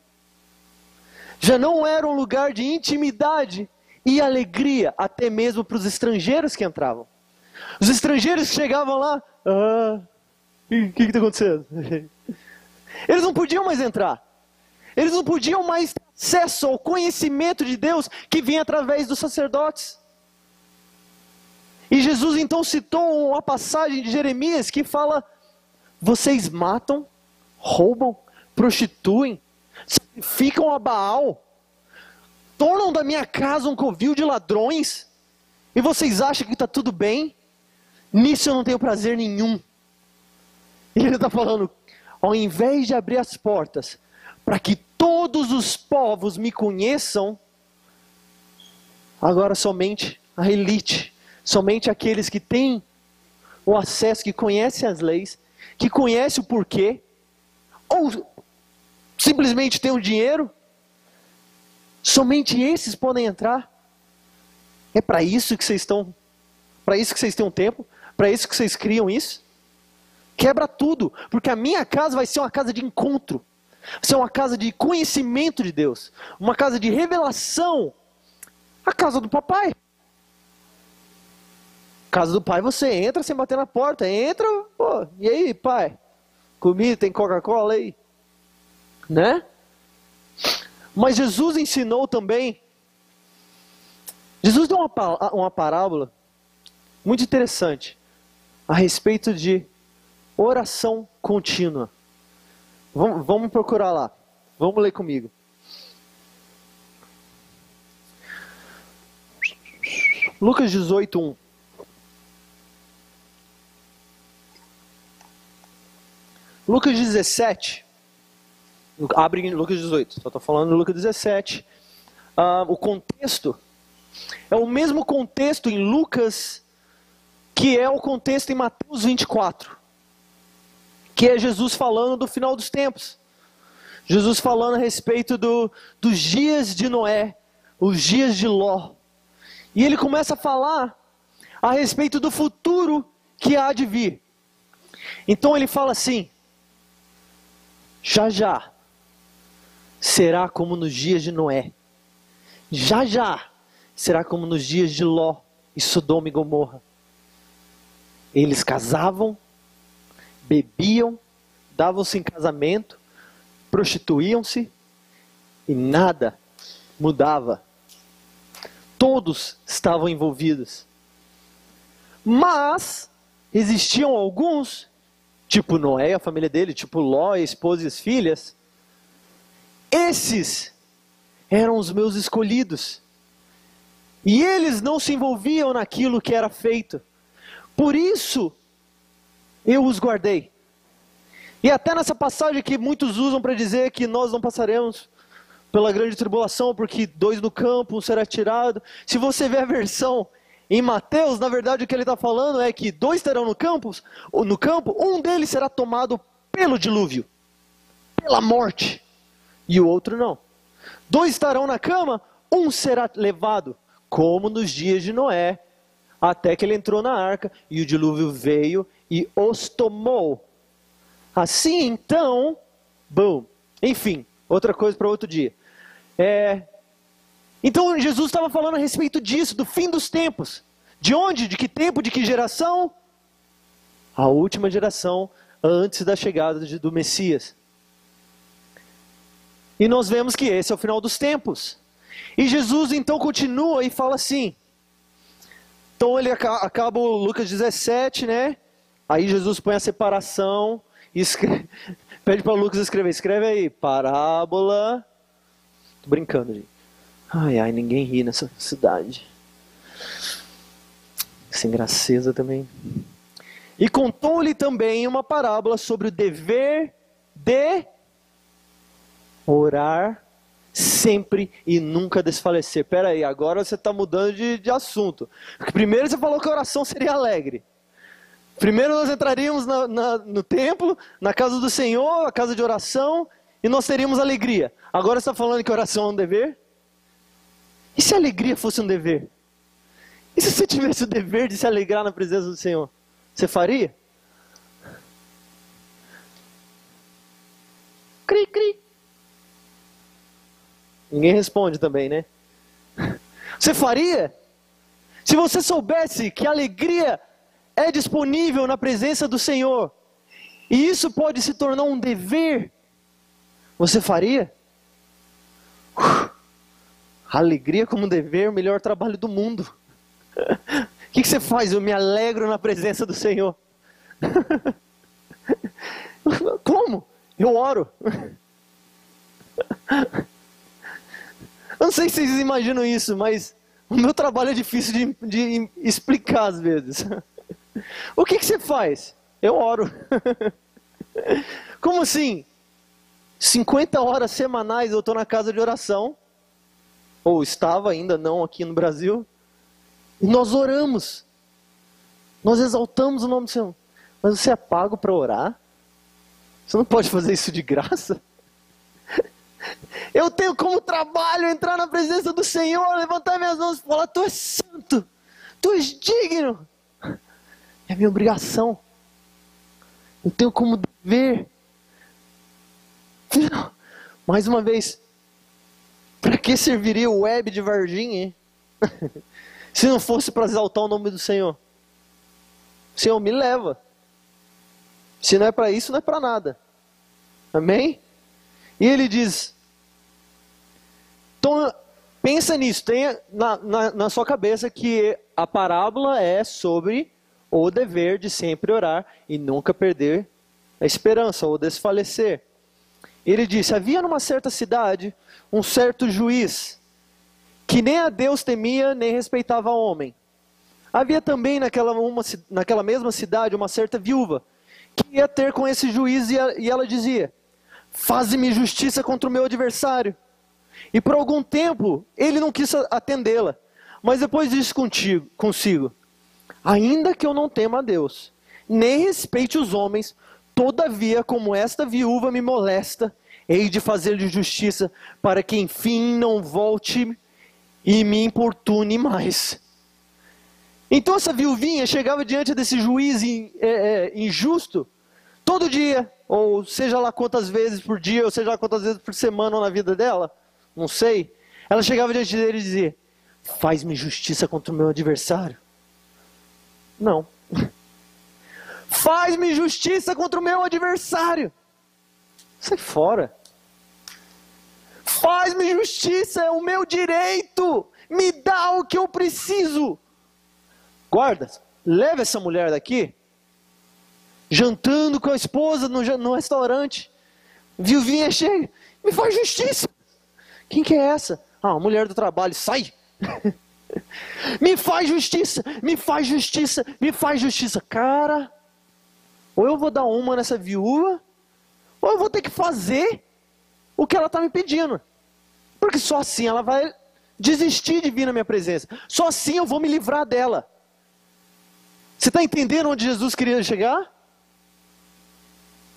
já não era um lugar de intimidade e alegria, até mesmo para os estrangeiros que entravam. Os estrangeiros que chegavam lá, o que está acontecendo? Eles não podiam mais entrar, eles não podiam mais ter acesso ao conhecimento de Deus que vinha através dos sacerdotes. E Jesus então citou uma passagem de Jeremias que fala: vocês matam, roubam, prostituem, sacrificam a Baal, tornam da minha casa um covil de ladrões, e vocês acham que está tudo bem? Nisso eu não tenho prazer nenhum. E ele está falando, ao invés de abrir as portas para que todos os povos me conheçam, agora somente a elite, somente aqueles que têm o acesso, que conhecem as leis, que conhecem o porquê, ou simplesmente têm o dinheiro, somente esses podem entrar. É para isso que vocês estão, para isso que vocês têm um templo, para isso que vocês criam isso? Quebra tudo, porque a minha casa vai ser uma casa de encontro, vai ser uma casa de conhecimento de Deus, uma casa de revelação, a casa do papai. Casa do pai, você entra sem bater na porta, entra, pô, e aí, pai? Comida, tem Coca-Cola aí? Né? Mas Jesus ensinou também, Jesus deu uma parábola muito interessante a respeito de oração contínua. Vamos procurar lá, vamos ler comigo. Lucas 18:1. Lucas 17, abre em Lucas 18, só estou falando de Lucas 17. O contexto é o mesmo contexto em Lucas que é o contexto em Mateus 24, que é Jesus falando do final dos tempos. Jesus falando a respeito dos dias de Noé, os dias de Ló. E ele começa a falar a respeito do futuro que há de vir. Então ele fala assim: já já será como nos dias de Noé. Já já será como nos dias de Ló e Sodoma e Gomorra. Eles casavam, bebiam, davam-se em casamento, prostituíam-se e nada mudava. Todos estavam envolvidos. Mas existiam alguns, tipo Noé e a família dele, tipo Ló, a esposa e as filhas. Esses eram os meus escolhidos. E eles não se envolviam naquilo que era feito. Por isso, eu os guardei. E até nessa passagem que muitos usam para dizer que nós não passaremos pela grande tribulação, porque 2 no campo, um será tirado. Se você ver a versão em Mateus, na verdade o que ele está falando é que 2 estarão no campo, um deles será tomado pelo dilúvio, pela morte, e o outro não. 2 estarão na cama, um será levado, como nos dias de Noé, até que ele entrou na arca, e o dilúvio veio e os tomou. Assim então, bom, enfim, outra coisa para outro dia. Então Jesus estava falando a respeito disso, do fim dos tempos. De onde? De que tempo? De que geração? A última geração antes da chegada do Messias. E nós vemos que esse é o final dos tempos. E Jesus então continua e fala assim. Então ele acaba o Lucas 17, né? Aí Jesus põe a separação e pede para Lucas escrever. Escreve aí, parábola. Tô brincando, gente. Ai, ninguém ri nessa cidade. Sem graceza também. E contou-lhe também uma parábola sobre o dever de orar sempre e nunca desfalecer. Pera aí, agora você está mudando de assunto. Primeiro você falou que a oração seria alegre. Primeiro nós entraríamos no templo, na casa do Senhor, a casa de oração, e nós teríamos alegria. Agora você está falando que oração é um dever? E se a alegria fosse um dever? E se você tivesse o dever de se alegrar na presença do Senhor? Você faria? Cri, cri. Ninguém responde também, né? Você faria? Se você soubesse que a alegria é disponível na presença do Senhor, e isso pode se tornar um dever, você faria? Alegria como dever, o melhor trabalho do mundo. O que você faz? Eu me alegro na presença do Senhor. Como? Eu oro. Eu não sei se vocês imaginam isso, mas o meu trabalho é difícil de explicar às vezes. O que você faz? Eu oro. Como assim? 50 horas semanais eu estou na casa de oração. Ou estava ainda, não aqui no Brasil. E nós oramos. Nós exaltamos o nome do Senhor. Mas você é pago para orar? Você não pode fazer isso de graça? Eu tenho como trabalho entrar na presença do Senhor, levantar minhas mãos e falar: Tu és santo, Tu és digno. É minha obrigação. Eu tenho como dever. Mais uma vez, para que serviria o web de Varginha, hein? Se não fosse para exaltar o nome do Senhor? Senhor, me leva. Se não é para isso, não é para nada. Amém? E ele diz, então pensa nisso, tenha na sua cabeça que a parábola é sobre o dever de sempre orar e nunca perder a esperança ou desfalecer. Ele disse, havia numa certa cidade um certo juiz, que nem a Deus temia, nem respeitava o homem. Havia também naquela mesma cidade uma certa viúva, que ia ter com esse juiz e ela dizia, faze-me justiça contra o meu adversário. E por algum tempo ele não quis atendê-la, mas depois disse consigo, ainda que eu não tema a Deus, nem respeite os homens, todavia como esta viúva me molesta, hei de fazer-lhe justiça, para que enfim não volte e me importune mais. Então essa viuvinha chegava diante desse juiz injusto, todo dia, ou seja lá quantas vezes por dia, ou seja lá quantas vezes por semana na vida dela, não sei. Ela chegava diante dele e dizia, faz-me justiça contra o meu adversário. Não. Faz-me justiça contra o meu adversário. Sai fora. Faz-me justiça, é o meu direito. Me dá o que eu preciso. Guarda, leva essa mulher daqui, jantando com a esposa no restaurante. Viuvinha chega, me faz justiça. Quem que é essa? Ah, a mulher do trabalho, sai. Me faz justiça, me faz justiça, me faz justiça. Cara, ou eu vou dar uma nessa viúva, ou eu vou ter que fazer o que ela está me pedindo. Porque só assim ela vai desistir de vir na minha presença. Só assim eu vou me livrar dela. Você está entendendo onde Jesus queria chegar?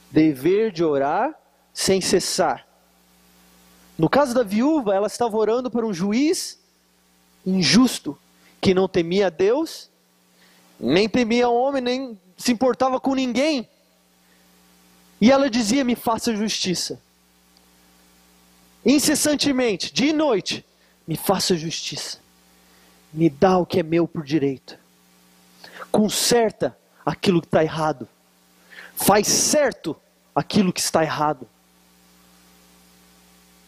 Dever de orar sem cessar. No caso da viúva, ela estava orando por um juiz injusto, que não temia a Deus, nem temia o homem, nem se importava com ninguém. E ela dizia, me faça justiça. Incessantemente, dia e noite, me faça justiça. Me dá o que é meu por direito. Conserta aquilo que está errado. Faz certo aquilo que está errado.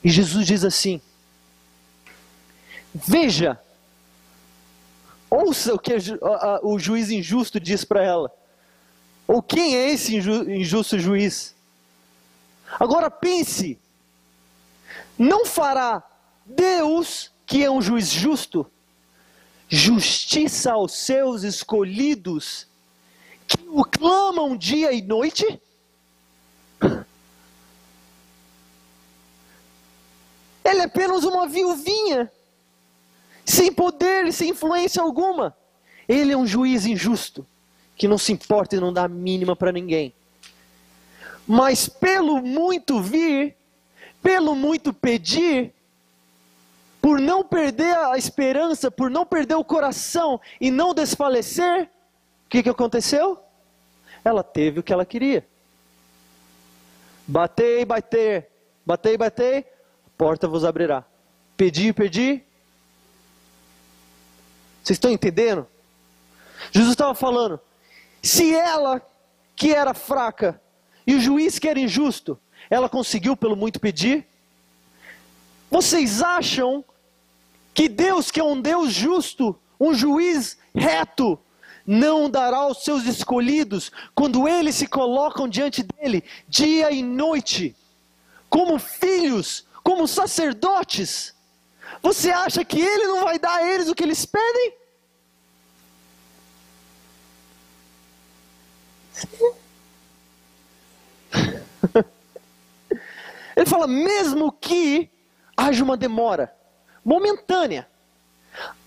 E Jesus diz assim, veja, ouça o que o juiz injusto diz para ela. Ou quem é esse injusto juiz? Agora pense, não fará Deus, que é um juiz justo, justiça aos seus escolhidos, que o clamam dia e noite? Ele é apenas uma viuvinha, sem poder e sem influência alguma. Ele é um juiz injusto, que não se importa e não dá a mínima para ninguém. Mas pelo muito vir, pelo muito pedir, por não perder a esperança, por não perder o coração e não desfalecer, o que aconteceu? Ela teve o que ela queria. Batei, bater, batei, bater, a porta vos abrirá. Pedi, pedi. Vocês estão entendendo? Jesus estava falando, se ela, que era fraca, e o juiz que era injusto, ela conseguiu pelo muito pedir, vocês acham que Deus, que é um Deus justo, um juiz reto, não dará aos seus escolhidos, quando eles se colocam diante dele, dia e noite, como filhos, como sacerdotes? Você acha que ele não vai dar a eles o que eles pedem? Ele fala, mesmo que haja uma demora momentânea,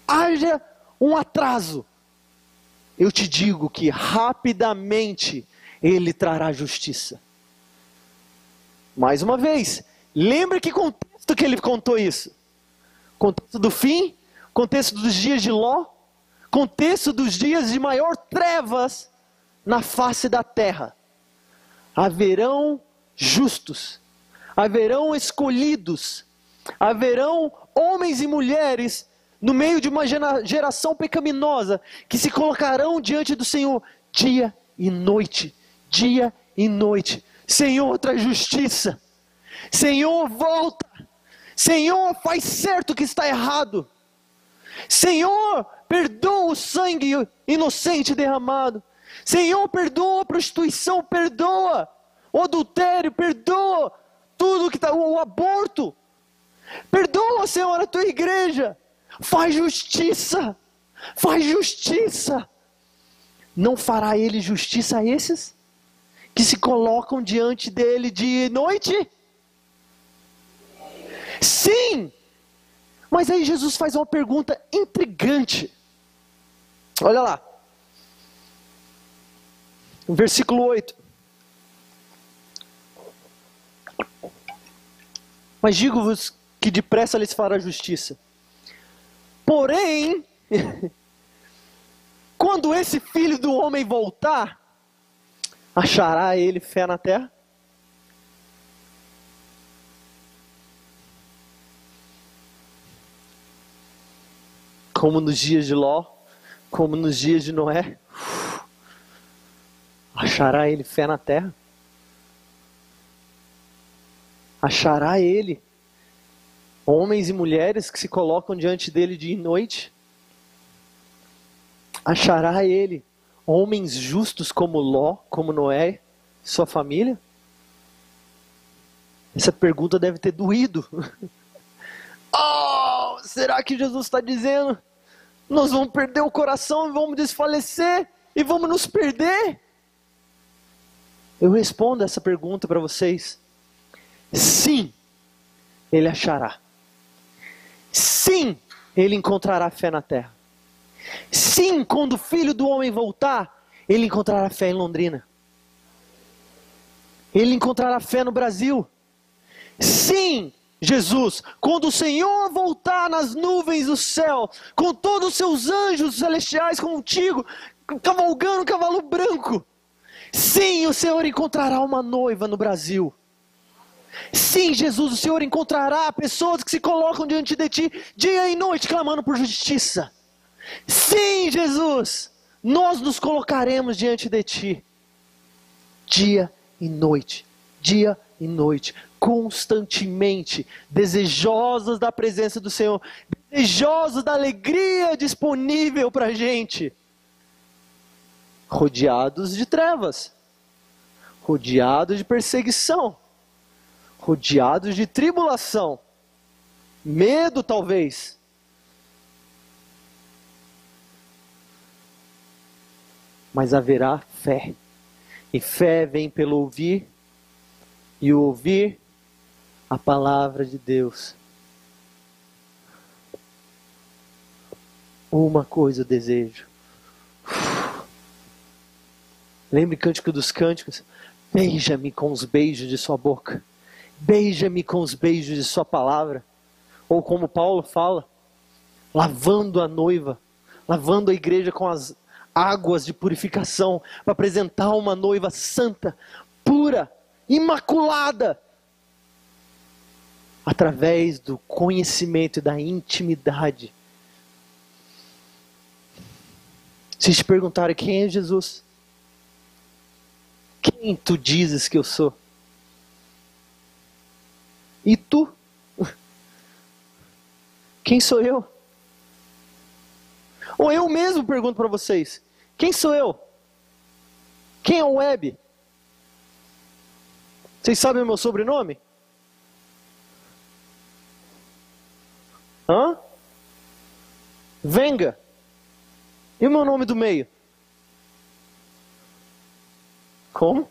haja um atraso, eu te digo que rapidamente ele trará justiça. Mais uma vez, lembre que contexto que ele contou isso? Contexto do fim, contexto dos dias de Ló, contexto dos dias de maior trevas na face da terra. Haverão justos, haverão escolhidos, haverão homens e mulheres no meio de uma geração pecaminosa que se colocarão diante do Senhor dia e noite, dia e noite. Senhor, traz justiça. Senhor, volta. Senhor, faz certo o que está errado. Senhor, perdoa o sangue inocente derramado. Senhor, perdoa a prostituição, perdoa o adultério, perdoa tudo que está, o aborto. Perdoa, Senhor, a tua igreja. Faz justiça. Faz justiça. Não fará ele justiça a esses que se colocam diante dele dia e noite? Sim. Mas aí Jesus faz uma pergunta intrigante. Olha lá. Versículo 8. Mas digo-vos que depressa lhes fará justiça. Porém, quando esse filho do homem voltar, achará ele fé na terra? Como nos dias de Ló, como nos dias de Noé. Achará ele fé na terra? Achará ele homens e mulheres que se colocam diante dele dia e noite? Achará ele homens justos como Ló, como Noé, sua família? Essa pergunta deve ter doído. Oh, será que Jesus está dizendo: nós vamos perder o coração e vamos desfalecer e vamos nos perder? Eu respondo essa pergunta para vocês. Sim, ele achará. Sim, ele encontrará fé na terra. Sim, quando o Filho do Homem voltar, ele encontrará fé em Londrina. Ele encontrará fé no Brasil. Sim, Jesus, quando o Senhor voltar nas nuvens do céu, com todos os seus anjos celestiais contigo, cavalgando um cavalo branco. Sim, o Senhor encontrará uma noiva no Brasil. Sim, Jesus, o Senhor encontrará pessoas que se colocam diante de ti dia e noite clamando por justiça. Sim, Jesus, nós nos colocaremos diante de ti dia e noite, constantemente, desejosos da presença do Senhor, desejosos da alegria disponível para a gente, rodeados de trevas, rodeados de perseguição, rodeados de tribulação, medo talvez. Mas haverá fé. E fé vem pelo ouvir, e o ouvir a palavra de Deus. Uma coisa eu desejo. Lembre Cântico dos Cânticos? Beija-me com os beijos de sua boca. Beija-me com os beijos de sua palavra. Ou como Paulo fala, lavando a noiva, lavando a igreja com as águas de purificação, para apresentar uma noiva santa, pura, imaculada, através do conhecimento e da intimidade. Se te perguntarem quem é Jesus, quem tu dizes que eu sou? E tu? Quem sou eu? Ou eu mesmo pergunto para vocês: quem sou eu? Quem é o Web? Vocês sabem o meu sobrenome? Hã? Venga. E o meu nome do meio? Como?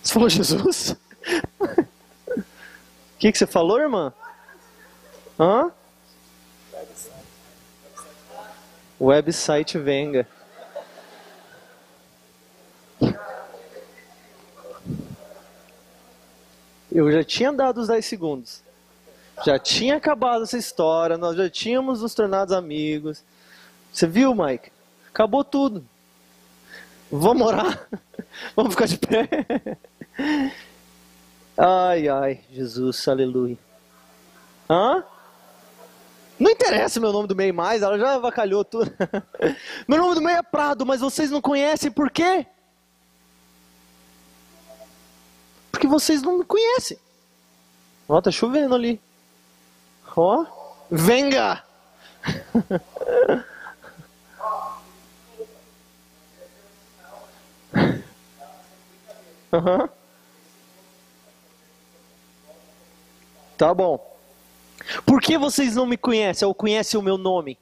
Você falou Jesus? O que você falou, irmã? Hã? Website Venga. Eu já tinha dado os 10 segundos. Já tinha acabado essa história. Nós já tínhamos nos tornado amigos. Você viu, Mike? Acabou tudo. Vamos orar? Vamos ficar de pé? Ai, ai, Jesus, aleluia. Hã? Não interessa meu nome do meio mais, ela já avacalhou tudo. Meu nome do meio é Prado, mas vocês não conhecem por quê? Porque vocês não me conhecem. Ó, tá chovendo ali. Ó, venga! Uhum. Tá bom. Por que vocês não me conhecem ou conhecem o meu nome?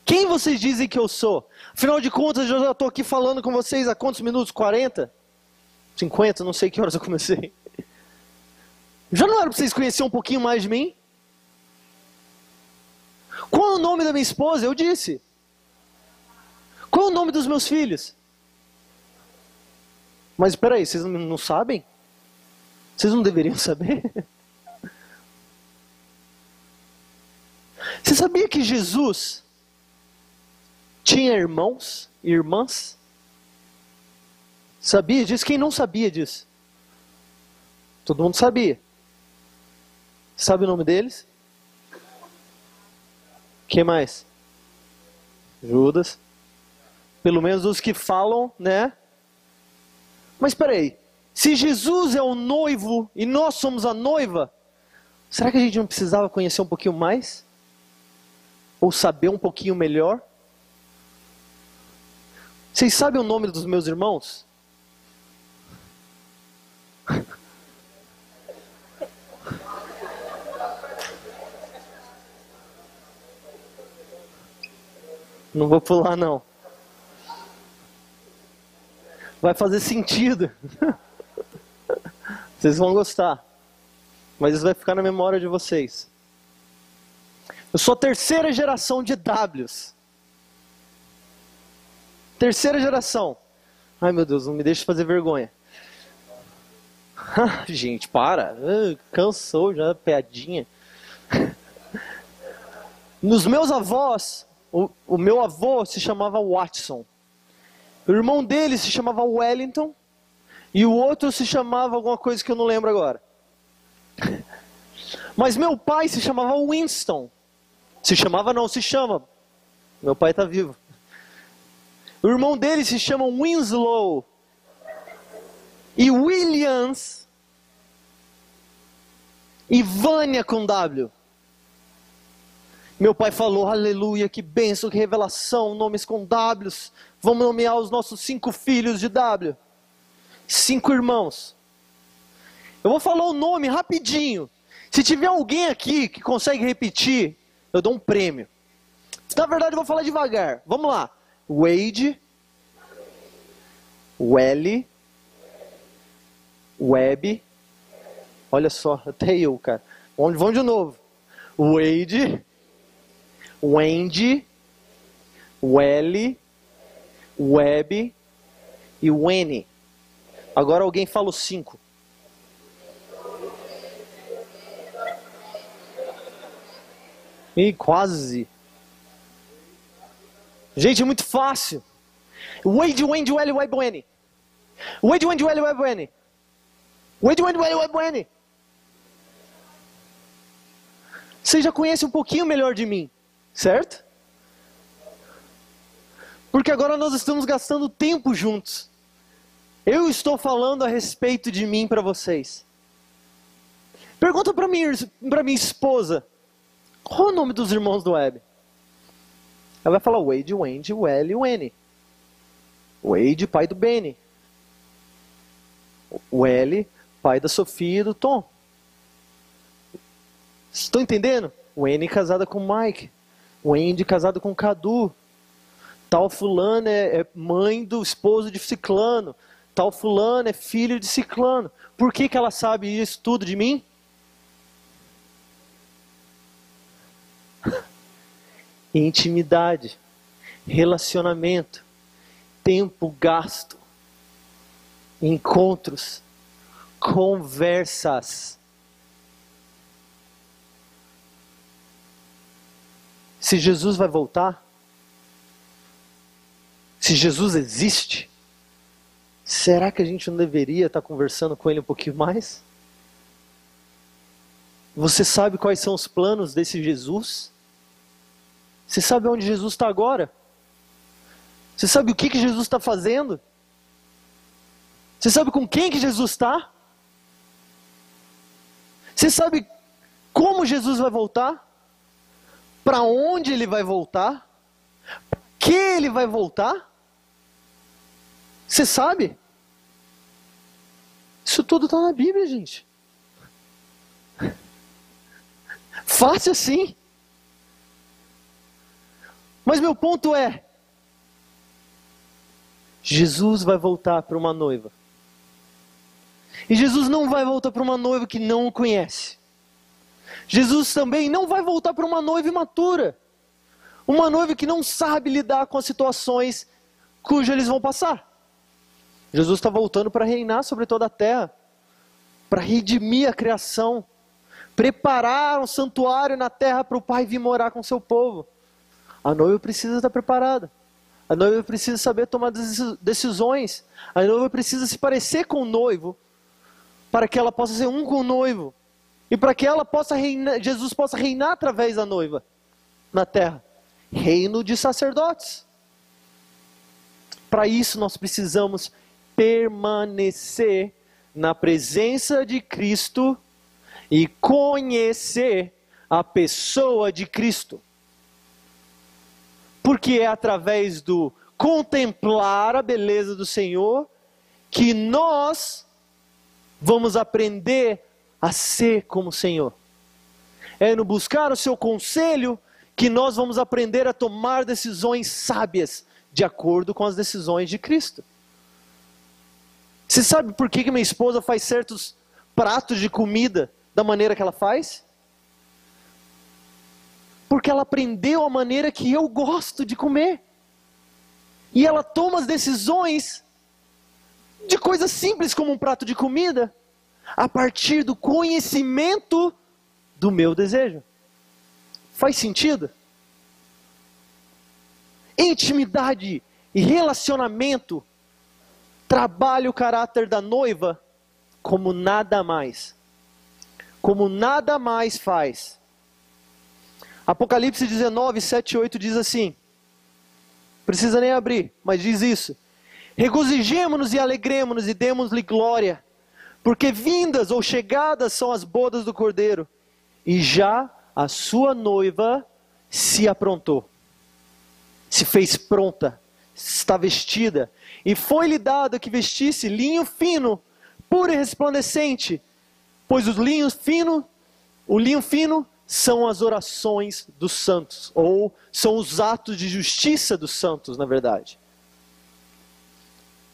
Quem vocês dizem que eu sou? Afinal de contas, eu já estou aqui falando com vocês há quantos minutos? 40? 50? Não sei que horas eu comecei. Já não era para vocês conhecerem um pouquinho mais de mim? Qual é o nome da minha esposa? Eu disse. Qual é o nome dos meus filhos? Mas espera aí, vocês não sabem? Vocês não deveriam saber? Você sabia que Jesus tinha irmãos e irmãs? Sabia disso? Quem não sabia disso? Todo mundo sabia. Sabe o nome deles? Quem mais? Judas. Pelo menos os que falam, né? Mas espera aí, se Jesus é o noivo e nós somos a noiva, será que a gente não precisava conhecer um pouquinho mais? Ou saber um pouquinho melhor? Vocês sabem o nome dos meus irmãos? Não vou pular não. Vai fazer sentido. Vocês vão gostar. Mas isso vai ficar na memória de vocês. Eu sou a terceira geração de Ws. Terceira geração. Ai meu Deus, não me deixe fazer vergonha. Gente, para. Cansou já, piadinha. Nos meus avós, o meu avô se chamava Watson. O irmão dele se chamava Wellington. E o outro se chamava alguma coisa que eu não lembro agora. Mas meu pai se chamava Winston. Se chamava não, se chama. Meu pai está vivo. O irmão dele se chama Winslow. E Williams. E Vânia com W. Meu pai falou, aleluia, que bênção, que revelação, nomes com Ws. Vamos nomear os nossos 5 filhos de W. 5 irmãos. Eu vou falar o nome rapidinho. Se tiver alguém aqui que consegue repetir, eu dou um prêmio. Na verdade, eu vou falar devagar. Vamos lá. Wade, Welly, Webb. Olha só, até eu, cara. Vamos de novo. Wade, Wendy, Welly, Webb e Winnie. Agora alguém fala os 5. Ih, quase. Gente, é muito fácil. Wade, Wendy, Welly, Webb, Winnie. Wade, Wendy, Welly, Webb, Winnie. Wade, Wendy, Welly, Webb, Winnie. Você já conhece um pouquinho melhor de mim, certo? Porque agora nós estamos gastando tempo juntos. Eu estou falando a respeito de mim para vocês. Pergunta para minha esposa. Qual é o nome dos irmãos do Web? Ela vai falar Wade, Wendy, Welly, Winnie. Wade, pai do Benny. Welly, pai da Sofia e do Tom. Estão entendendo? Winnie casada com Mike. Wendy casada com Cadu. Tal fulano é mãe do esposo de ciclano. Tal fulano é filho de ciclano. Por que ela sabe isso tudo de mim? Intimidade, relacionamento, tempo gasto, encontros, conversas. Se Jesus vai voltar, se Jesus existe, será que a gente não deveria estar conversando com Ele um pouquinho mais? Você sabe quais são os planos desse Jesus? Você sabe onde Jesus está agora? Você sabe o que Jesus está fazendo? Você sabe com quem que Jesus está? Você sabe como Jesus vai voltar? Para onde Ele vai voltar? Para que Ele vai voltar? Você sabe? Isso tudo está na Bíblia, gente. Fácil assim. Mas meu ponto é, Jesus vai voltar para uma noiva. E Jesus não vai voltar para uma noiva que não o conhece. Jesus também não vai voltar para uma noiva imatura. Uma noiva que não sabe lidar com as situações cujas eles vão passar. Jesus está voltando para reinar sobre toda a terra. Para redimir a criação. Preparar um santuário na terra para o Pai vir morar com seu povo. A noiva precisa estar preparada. A noiva precisa saber tomar decisões. A noiva precisa se parecer com o noivo. Para que ela possa ser um com o noivo. E para que ela possa reinar, Jesus possa reinar através da noiva. Na terra. Reino de sacerdotes. Para isso nós precisamos permanecer na presença de Cristo e conhecer a pessoa de Cristo. Porque é através do contemplar a beleza do Senhor que nós vamos aprender a ser como o Senhor. É no buscar o seu conselho que nós vamos aprender a tomar decisões sábias de acordo com as decisões de Cristo. Você sabe por que minha esposa faz certos pratos de comida da maneira que ela faz? Porque ela aprendeu a maneira que eu gosto de comer. E ela toma as decisões de coisas simples como um prato de comida a partir do conhecimento do meu desejo. Faz sentido? Intimidade e relacionamento trabalha o caráter da noiva como nada mais. Como nada mais faz. Apocalipse 19, 7 e 8 diz assim. Precisa nem abrir, mas diz isso. Regozijemo-nos e alegremo-nos e demos-lhe glória, porque vindas ou chegadas são as bodas do Cordeiro, e já a sua noiva se aprontou. Se fez pronta, está vestida, e foi-lhe dado que vestisse linho fino, puro e resplandecente, pois o linho fino são as orações dos santos, ou são os atos de justiça dos santos, na verdade.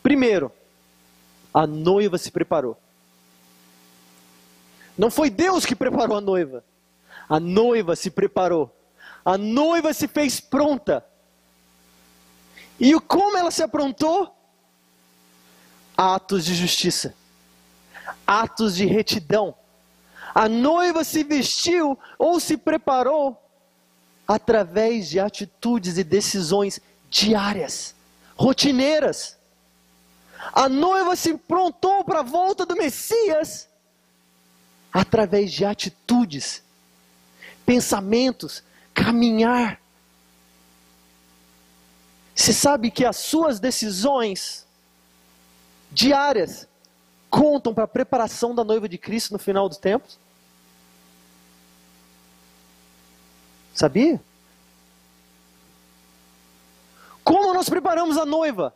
Primeiro, a noiva se preparou. Não foi Deus que preparou a noiva se preparou. A noiva se fez pronta. E como ela se aprontou? Atos de justiça, atos de retidão. A noiva se vestiu ou se preparou através de atitudes e decisões diárias, rotineiras. A noiva se prontou para a volta do Messias através de atitudes, pensamentos, caminhar. Você sabe que as suas decisões diárias contam para a preparação da noiva de Cristo no final dos tempos? Sabia? Como nós preparamos a noiva?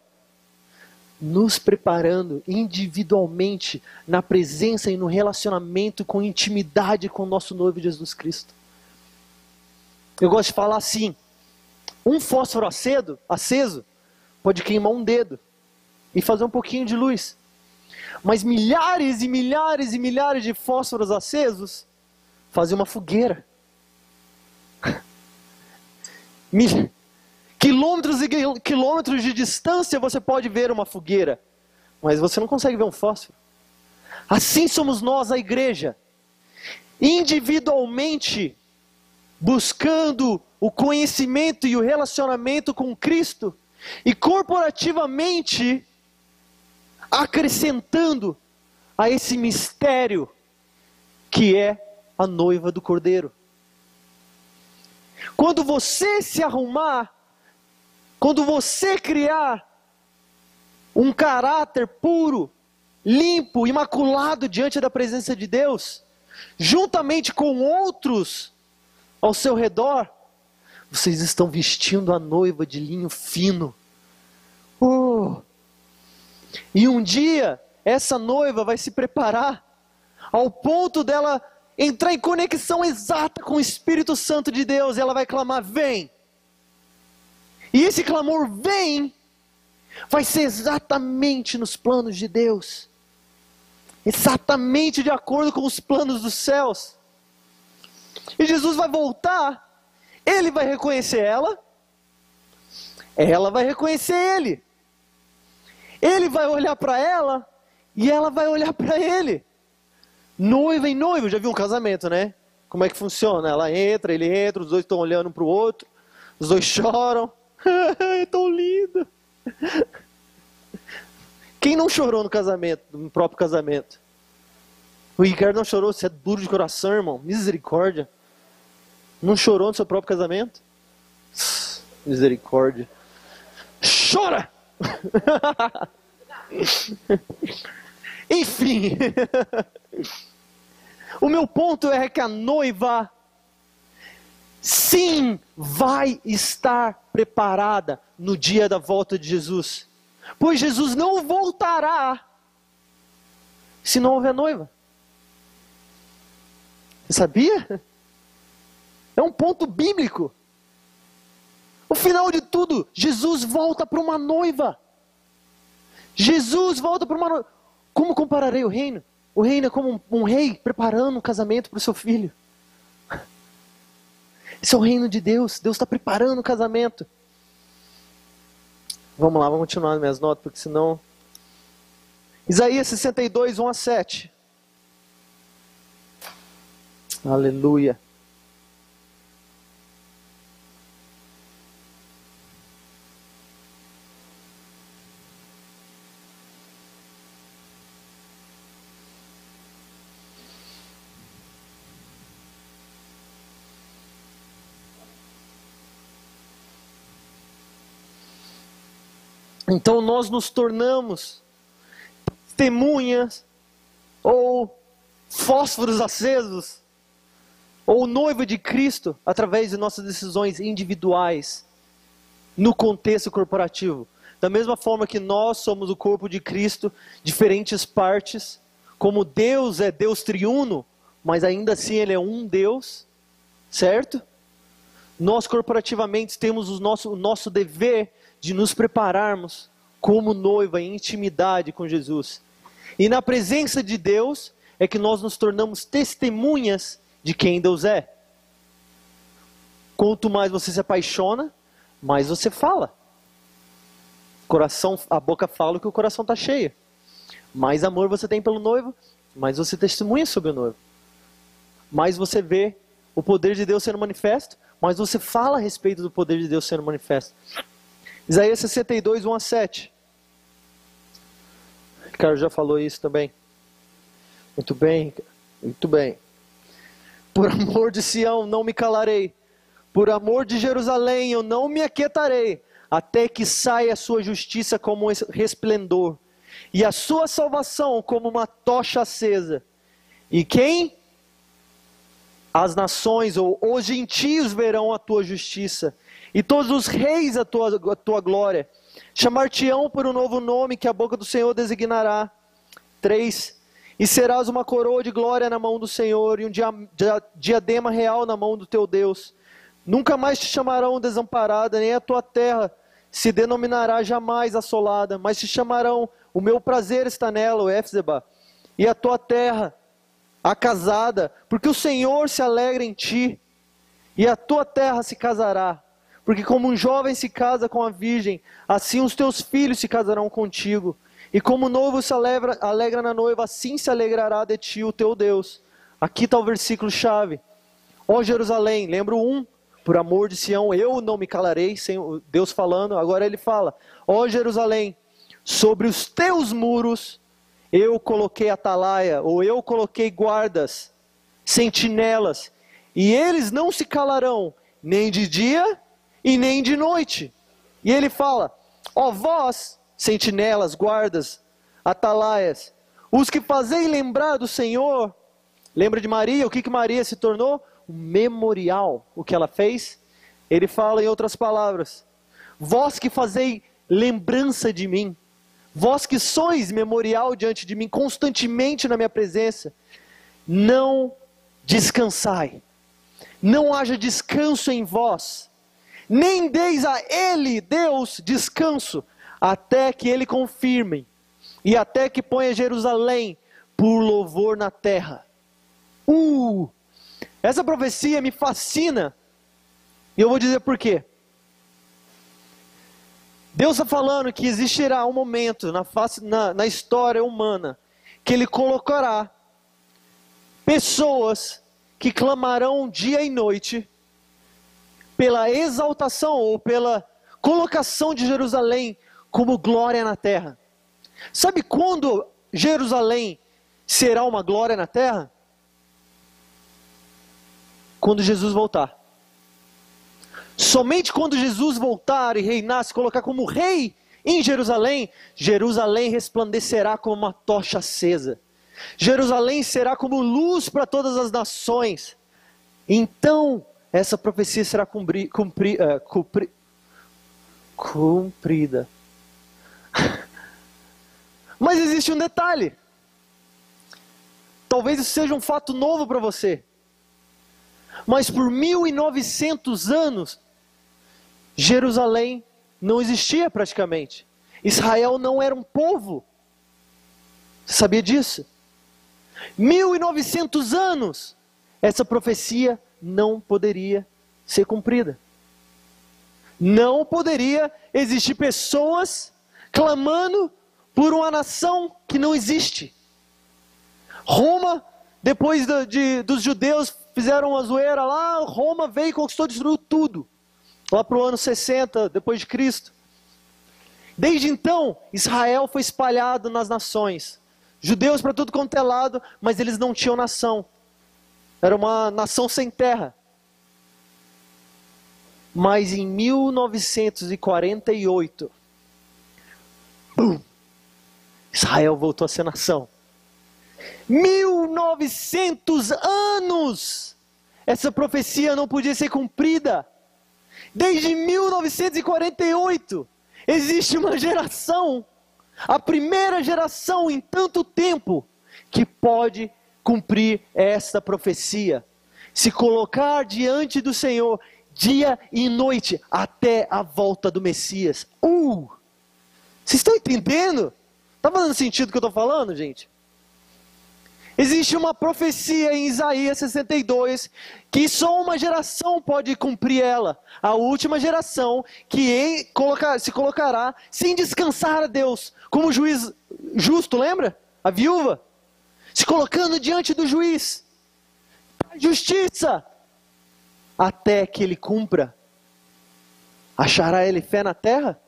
Nos preparando individualmente na presença e no relacionamento com intimidade com o nosso noivo Jesus Cristo. Eu gosto de falar assim, um fósforo aceso pode queimar um dedo e fazer um pouquinho de luz. Mas milhares e milhares e milhares de fósforos acesos fazem uma fogueira. Quilômetros e quilômetros de distância você pode ver uma fogueira, mas você não consegue ver um fósforo. Assim somos nós, a igreja, individualmente, buscando o conhecimento e o relacionamento com Cristo, e corporativamente, acrescentando a esse mistério, que é a noiva do Cordeiro. Quando você se arrumar, quando você criar um caráter puro, limpo, imaculado diante da presença de Deus, juntamente com outros ao seu redor, vocês estão vestindo a noiva de linho fino. E um dia, essa noiva vai se preparar ao ponto dela entrar em conexão exata com o Espírito Santo de Deus, e ela vai clamar, vem! E esse clamor, vem, vai ser exatamente nos planos de Deus. Exatamente de acordo com os planos dos céus. E Jesus vai voltar, ele vai reconhecer ela vai reconhecer ele. Ele vai olhar para ela, e ela vai olhar para ele. Noiva em noivo, já viu um casamento, né? Como é que funciona? Ela entra, ele entra, os dois estão olhando um para o outro, os dois choram. É tão lindo. Quem não chorou no casamento, no próprio casamento? O Ricardo não chorou, você é duro de coração, irmão. Misericórdia. Não chorou no seu próprio casamento? Misericórdia. Chora! Enfim. O meu ponto é que a noiva, sim, vai estar preparada no dia da volta de Jesus. Pois Jesus não voltará se não houver noiva. Você sabia? É um ponto bíblico. No final de tudo, Jesus volta para uma noiva. Jesus volta para uma noiva. Como compararei o reino? O reino é como um rei preparando um casamento para o seu filho. Esse é o reino de Deus. Deus está preparando o casamento. Vamos lá, vamos continuar nas minhas notas, porque senão... Isaías 62, 1 a 7. Aleluia. Então nós nos tornamos testemunhas, ou fósforos acesos, ou noiva de Cristo, através de nossas decisões individuais, no contexto corporativo. Da mesma forma que nós somos o corpo de Cristo, diferentes partes, como Deus é Deus triuno, mas ainda assim Ele é um Deus, certo? Nós corporativamente temos o nosso dever de nos prepararmos como noiva em intimidade com Jesus. E na presença de Deus é que nós nos tornamos testemunhas de quem Deus é. Quanto mais você se apaixona, mais você fala. A boca fala que o coração está cheio. Mais amor você tem pelo noivo, mais você testemunha sobre o noivo. Mais você vê o poder de Deus sendo manifesto, mais você fala a respeito do poder de Deus sendo manifesto. Isaías 62, 1 a 7. O Ricardo já falou isso também. Muito bem, muito bem. Por amor de Sião não me calarei, por amor de Jerusalém eu não me aquietarei, até que saia a sua justiça como um resplendor, e a sua salvação como uma tocha acesa. E quem? As nações ou os gentios verão a tua justiça, e todos os reis a tua glória. Chamar-te-ão por um novo nome que a boca do Senhor designará. 3. E serás uma coroa de glória na mão do Senhor, e um diadema real na mão do teu Deus. Nunca mais te chamarão desamparada, nem a tua terra se denominará jamais assolada, mas te chamarão, o meu prazer está nela, o Éfzeba, e a tua terra, a casada, porque o Senhor se alegra em ti, e a tua terra se casará, porque como um jovem se casa com a virgem, assim os teus filhos se casarão contigo, e como o noivo se alegra na noiva, assim se alegrará de ti o teu Deus. Aqui está o versículo chave. Ó Jerusalém, lembra o 1, por amor de Sião eu não me calarei, Deus falando, agora ele fala, ó Jerusalém, sobre os teus muros eu coloquei atalaia, ou eu coloquei guardas, sentinelas, e eles não se calarão, nem de dia e nem de noite. E ele fala, ó vós, sentinelas, guardas, atalaias, os que fazei lembrar do Senhor. Lembra de Maria? O que Maria se tornou? Um memorial. O que ela fez? Ele fala em outras palavras, vós que fazei lembrança de mim, vós que sois memorial diante de mim, constantemente na minha presença, não descansai, não haja descanso em vós, nem deis a Ele, Deus, descanso, até que Ele confirme, e até que ponha Jerusalém por louvor na terra. Essa profecia me fascina, e eu vou dizer por quê. Deus está falando que existirá um momento na história humana, que Ele colocará pessoas que clamarão dia e noite, pela exaltação ou pela colocação de Jerusalém como glória na terra. Sabe quando Jerusalém será uma glória na terra? Quando Jesus voltar. Somente quando Jesus voltar e reinar, se colocar como rei em Jerusalém, Jerusalém resplandecerá como uma tocha acesa. Jerusalém será como luz para todas as nações. Então, essa profecia será cumprida. Mas existe um detalhe. Talvez isso seja um fato novo para você. Mas por 1900 anos, Jerusalém não existia praticamente. Israel não era um povo. Você sabia disso? 1900 anos, essa profecia não poderia ser cumprida. Não poderia existir pessoas clamando por uma nação que não existe. Roma, depois dos judeus fizeram uma zoeira lá, Roma veio e conquistou, destruiu tudo. Lá para o ano 60 depois de Cristo. Desde então, Israel foi espalhado nas nações. Judeus para tudo quanto é lado, mas eles não tinham nação. Era uma nação sem terra. Mas em 1948, Israel voltou a ser nação. 1900 anos! Essa profecia não podia ser cumprida. Desde 1948, existe uma geração, a primeira geração em tanto tempo, que pode cumprir esta profecia. Se colocar diante do Senhor, dia e noite, até a volta do Messias. Vocês estão entendendo? Está fazendo sentido o que eu estou falando, gente? Existe uma profecia em Isaías 62, que só uma geração pode cumprir ela. A última geração que se colocará sem descansar a Deus, como juiz justo, lembra? A viúva, se colocando diante do juiz. A justiça, até que ele cumpra. Achará ele fé na terra?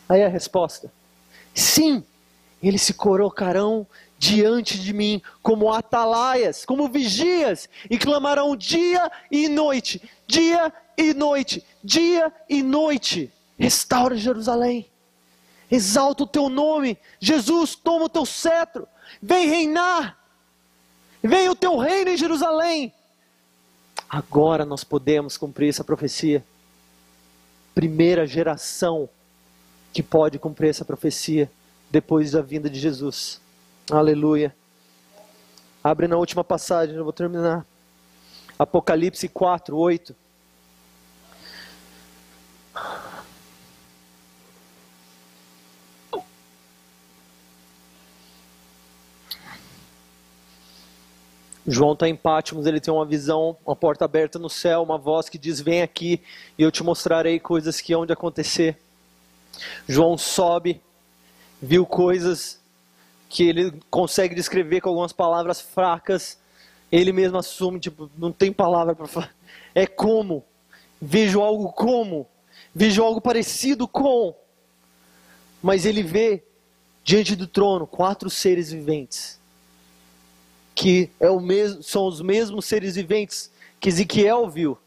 Aí a resposta: sim, eles se colocarão diante de mim como atalaias, como vigias, e clamarão dia e noite, dia e noite, dia e noite. Restaura Jerusalém, exalta o teu nome, Jesus, toma o teu cetro, vem reinar, vem o teu reino em Jerusalém. Agora nós podemos cumprir essa profecia. Primeira geração que pode cumprir essa profecia depois da vinda de Jesus. Aleluia. Abre na última passagem, eu vou terminar. Apocalipse 4, 8. João está em Patmos, ele tem uma visão, uma porta aberta no céu, uma voz que diz: vem aqui e eu te mostrarei coisas que hão de acontecer. João sobe, viu coisas que ele consegue descrever com algumas palavras fracas. Ele mesmo assume, não tem palavra para falar. É como, vejo algo parecido com. Mas ele vê diante do trono 4 seres viventes, que são os mesmos seres viventes que Ezequiel viu.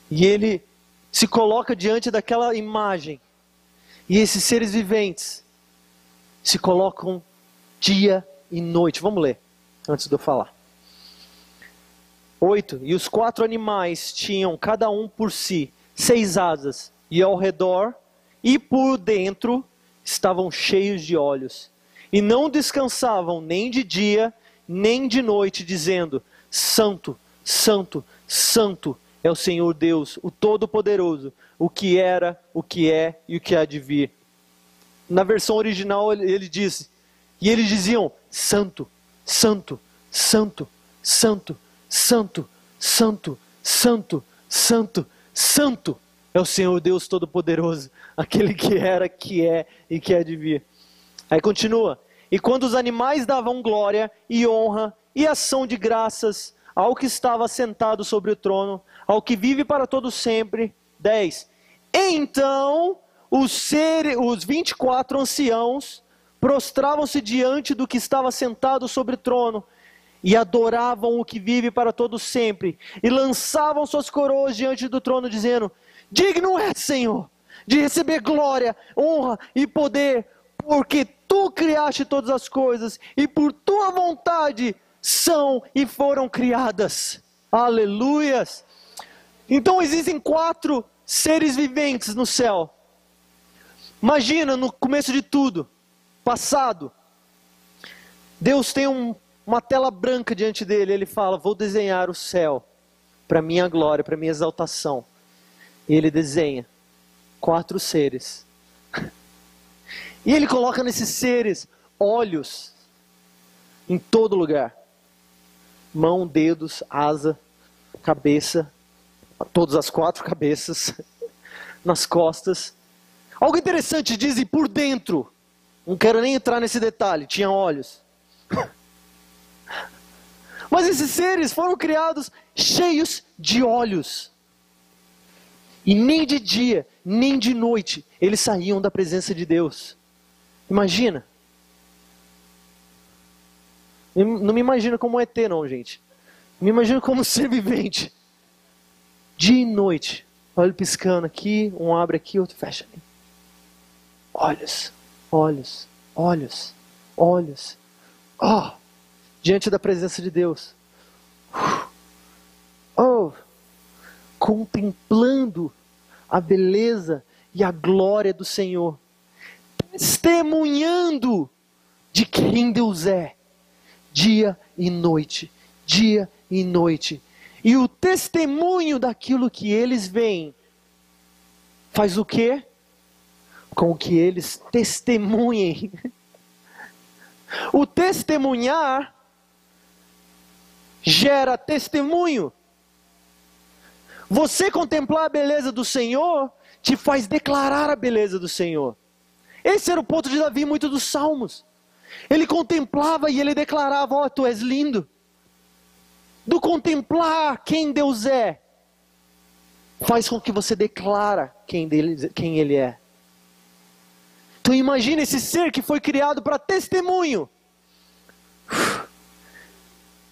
E ele se coloca diante daquela imagem, e esses seres viventes se colocam dia e noite. Vamos ler, antes de eu falar. 8. E os 4 animais tinham, cada um por si, 6 asas, e ao redor e por dentro estavam cheios de olhos. E não descansavam nem de dia, nem de noite, dizendo: Santo, Santo, Santo é o Senhor Deus, o Todo-Poderoso, o que era, o que é e o que há de vir. Na versão original ele diz: e eles diziam: Santo, Santo, Santo, Santo, Santo, Santo, Santo, Santo, Santo é o Senhor Deus Todo-Poderoso, aquele que era, que é e que há de vir. Aí continua: e quando os animais davam glória e honra e ação de graças ao que estava sentado sobre o trono, ao que vive para todo sempre. 10. Então os 24 anciãos prostravam-se diante do que estava sentado sobre o trono e adoravam o que vive para todo sempre, e lançavam suas coroas diante do trono, dizendo: digno é, Senhor, de receber glória, honra e poder, porque tu criaste todas as coisas e por tua vontade são e foram criadas. Aleluias! Então existem 4 seres viventes no céu. Imagina no começo de tudo, passado, Deus tem uma tela branca diante dele, ele fala, vou desenhar o céu, para minha glória, para minha exaltação. E ele desenha 4 seres. E ele coloca nesses seres olhos em todo lugar. Mão, dedos, asa, cabeça, todas as 4 cabeças, nas costas. Algo interessante, dizem por dentro, não quero nem entrar nesse detalhe, tinha olhos. Mas esses seres foram criados cheios de olhos. E nem de dia, nem de noite, eles saíam da presença de Deus. Imagina. Não me imagino como um ET não, gente. Me imagino como um ser vivente. Dia e noite. Olho piscando aqui, um abre aqui, outro fecha ali. Olhos, olhos, olhos, olhos. Oh, diante da presença de Deus. Oh, contemplando a beleza e a glória do Senhor. Testemunhando de quem Deus é. Dia e noite, dia e noite. E o testemunho daquilo que eles veem faz o quê? Com que eles testemunhem. O testemunhar gera testemunho. Você contemplar a beleza do Senhor te faz declarar a beleza do Senhor. Esse era o ponto de Davi, muito dos salmos. Ele contemplava e ele declarava, ó, tu és lindo. Do contemplar quem Deus é, faz com que você declara quem Ele é. Então imagina esse ser que foi criado para testemunho.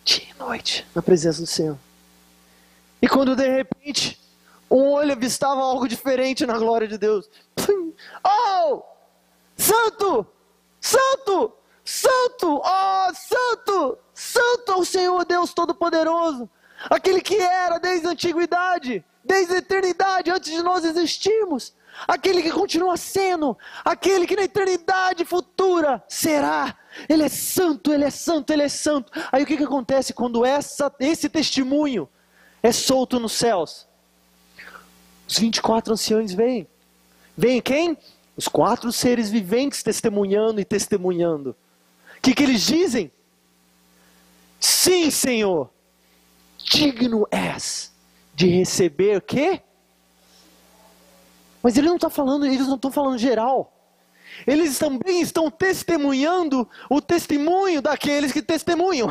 Dia e noite, na presença do Senhor. E quando de repente, um olho avistava algo diferente na glória de Deus. Oh! Santo! Santo! Santo! Oh! Santo! Santo é o Senhor Deus Todo-Poderoso. Aquele que era desde a antiguidade, desde a eternidade, antes de nós existirmos. Aquele que continua sendo, aquele que na eternidade futura será. Ele é santo, Ele é santo, Ele é santo. Aí o que acontece quando esse testemunho é solto nos céus? Os 24 anciões vêm. Vêm quem? Os 4 seres viventes testemunhando e testemunhando. O que eles dizem? Sim, Senhor, digno és de receber o quê? Mas eles não estão falando geral. Eles também estão testemunhando o testemunho daqueles que testemunham.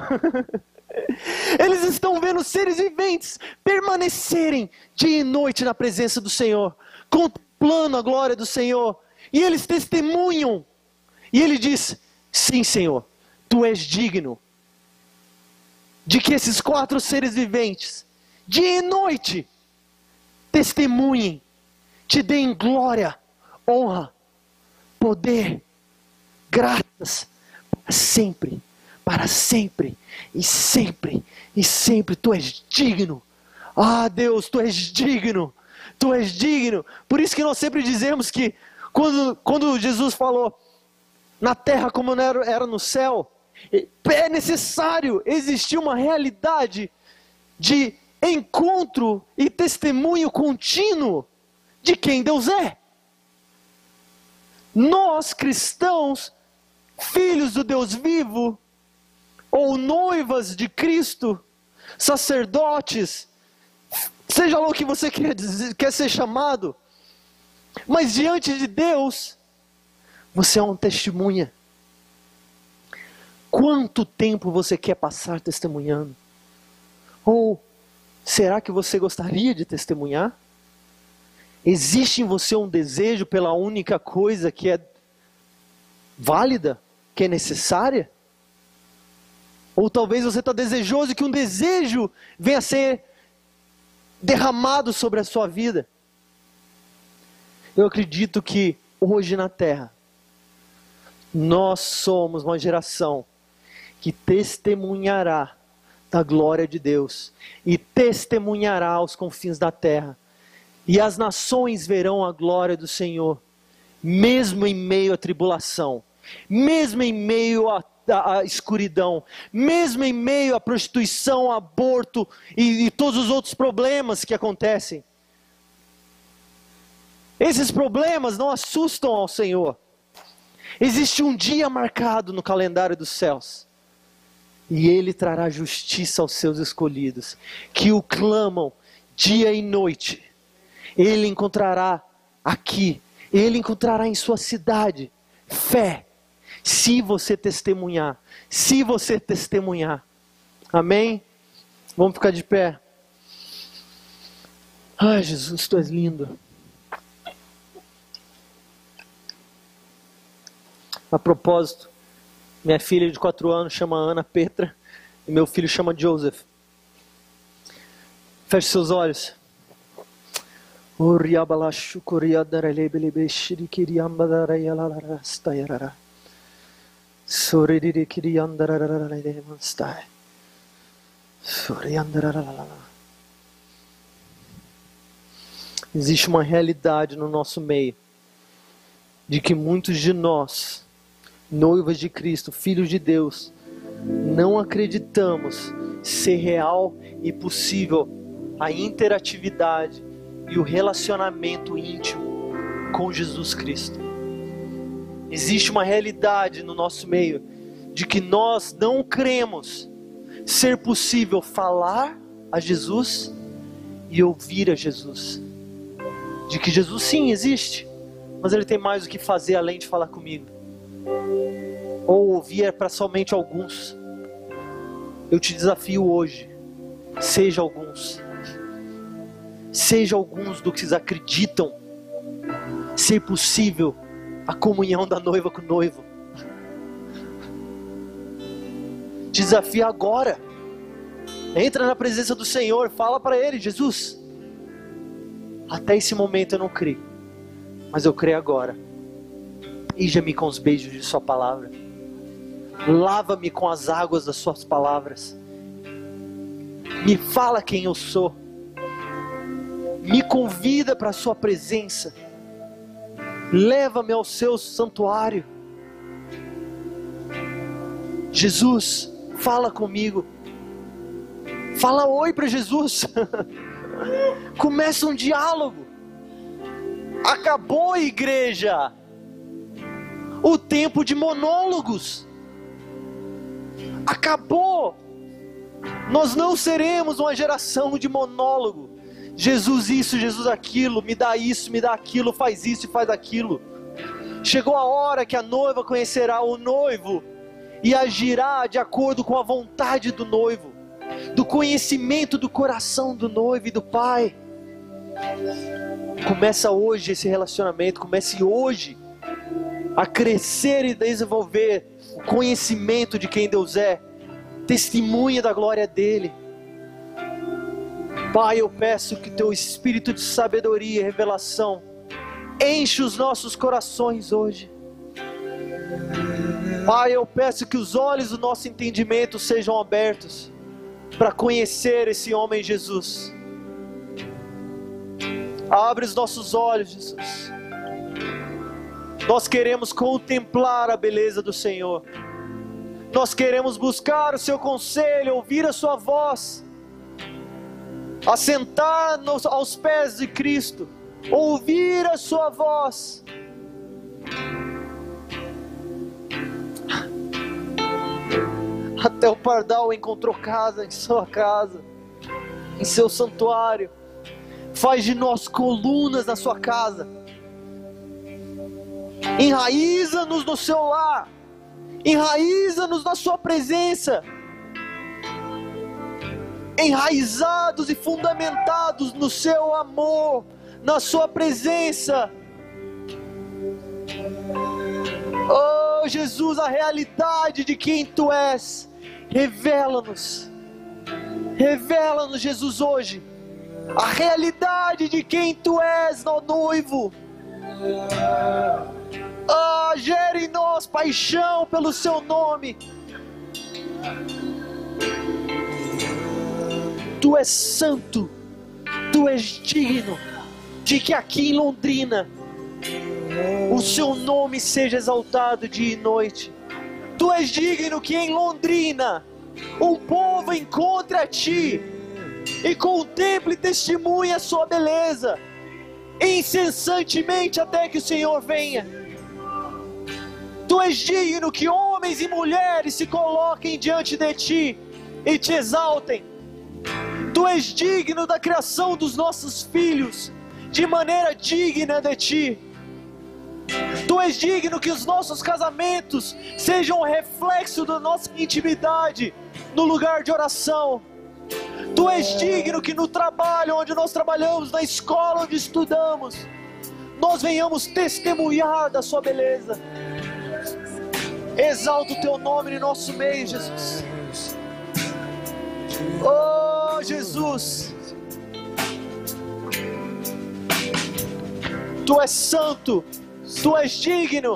Eles estão vendo os seres viventes permanecerem dia e noite na presença do Senhor, contemplando a glória do Senhor. E eles testemunham. E ele diz, sim, Senhor, tu és digno de que esses 4 seres viventes, dia e noite, testemunhem, te deem glória, honra, poder, graças, para sempre, e sempre, e sempre. Tu és digno. Ah, Deus, tu és digno. Tu és digno. Por isso que nós sempre dizemos que, quando Jesus falou, na terra como era no céu, é necessário existir uma realidade de encontro e testemunho contínuo de quem Deus é. Nós, cristãos, filhos do Deus vivo, ou noivas de Cristo, sacerdotes, seja lá o que você quer ser chamado, mas diante de Deus, você é uma testemunha. Quanto tempo você quer passar testemunhando? Ou será que você gostaria de testemunhar? Existe em você um desejo pela única coisa que é válida, que é necessária? Ou talvez você está desejoso que um desejo venha a ser derramado sobre a sua vida. Eu acredito que hoje na terra, nós somos uma geração que testemunhará da glória de Deus e testemunhará aos confins da terra. E as nações verão a glória do Senhor, mesmo em meio à tribulação, mesmo em meio à escuridão, mesmo em meio à prostituição, aborto e todos os outros problemas que acontecem. Esses problemas não assustam ao Senhor. Existe um dia marcado no calendário dos céus, e Ele trará justiça aos seus escolhidos, que o clamam dia e noite. Ele encontrará aqui, Ele encontrará em sua cidade fé, se você testemunhar, amém? Vamos ficar de pé. Ai, Jesus, Tu és lindo. A propósito, minha filha de 4 anos chama Ana Petra e meu filho chama Joseph. Feche seus olhos. Existe uma realidade no nosso meio, de que muitos de nós, noivas de Cristo, filhos de Deus, não acreditamos ser real e possível a interatividade e o relacionamento íntimo com Jesus Cristo. Existe uma realidade no nosso meio de que nós não cremos ser possível falar a Jesus e ouvir a Jesus. De que Jesus sim existe, mas Ele tem mais o que fazer além de falar comigo. Ou ouvir é para somente alguns. Eu te desafio hoje, seja alguns do que acreditam ser possível a comunhão da noiva com o noivo. Te desafio agora, entra na presença do Senhor, fala para Ele: Jesus, até esse momento eu não creio, mas eu creio agora. Ija-me com os beijos de Sua palavra. Lava-me com as águas das Suas palavras. Me fala quem eu sou. Me convida para a Sua presença. Leva-me ao Seu santuário. Jesus, fala comigo. Fala oi para Jesus. Começa um diálogo. Acabou, igreja, o tempo de monólogos. Acabou. Nós não seremos uma geração de monólogo. Jesus isso, Jesus aquilo, me dá isso, me dá aquilo, faz isso e faz aquilo. Chegou a hora que a noiva conhecerá o noivo e agirá de acordo com a vontade do noivo, do conhecimento do coração do noivo e do Pai. Começa hoje esse relacionamento, comece hoje a crescer e desenvolver o conhecimento de quem Deus é, testemunha da glória dEle. Pai, eu peço que Teu Espírito de sabedoria e revelação enche os nossos corações hoje. Pai, eu peço que os olhos do nosso entendimento sejam abertos para conhecer esse homem Jesus. Abre os nossos olhos, Jesus. Nós queremos contemplar a beleza do Senhor. Nós queremos buscar o Seu conselho, ouvir a Sua voz, assentar aos pés de Cristo, ouvir a Sua voz. Até o pardal encontrou casa em sua casa, em seu santuário. Faz de nós colunas na sua casa. Enraiza-nos no seu lar. Enraiza-nos na sua presença. Enraizados e fundamentados no seu amor, na sua presença. Oh Jesus, a realidade de quem Tu és, revela-nos. Revela-nos, Jesus, hoje a realidade de quem Tu és, ó noivo. Gere em nós paixão pelo seu nome. Tu és santo, tu és digno de que aqui em Londrina o seu nome seja exaltado dia e noite. Tu és digno que em Londrina o povo encontre a ti e contemple e testemunhe a sua beleza incessantemente até que o Senhor venha. Tu és digno que homens e mulheres se coloquem diante de ti e te exaltem. Tu és digno da criação dos nossos filhos de maneira digna de ti. Tu és digno que os nossos casamentos sejam um reflexo da nossa intimidade no lugar de oração. Tu és digno que no trabalho onde nós trabalhamos, na escola onde estudamos, nós venhamos testemunhar da sua beleza. Exalta o teu nome no nosso meio, Jesus. Oh, Jesus. Tu és santo, tu és digno.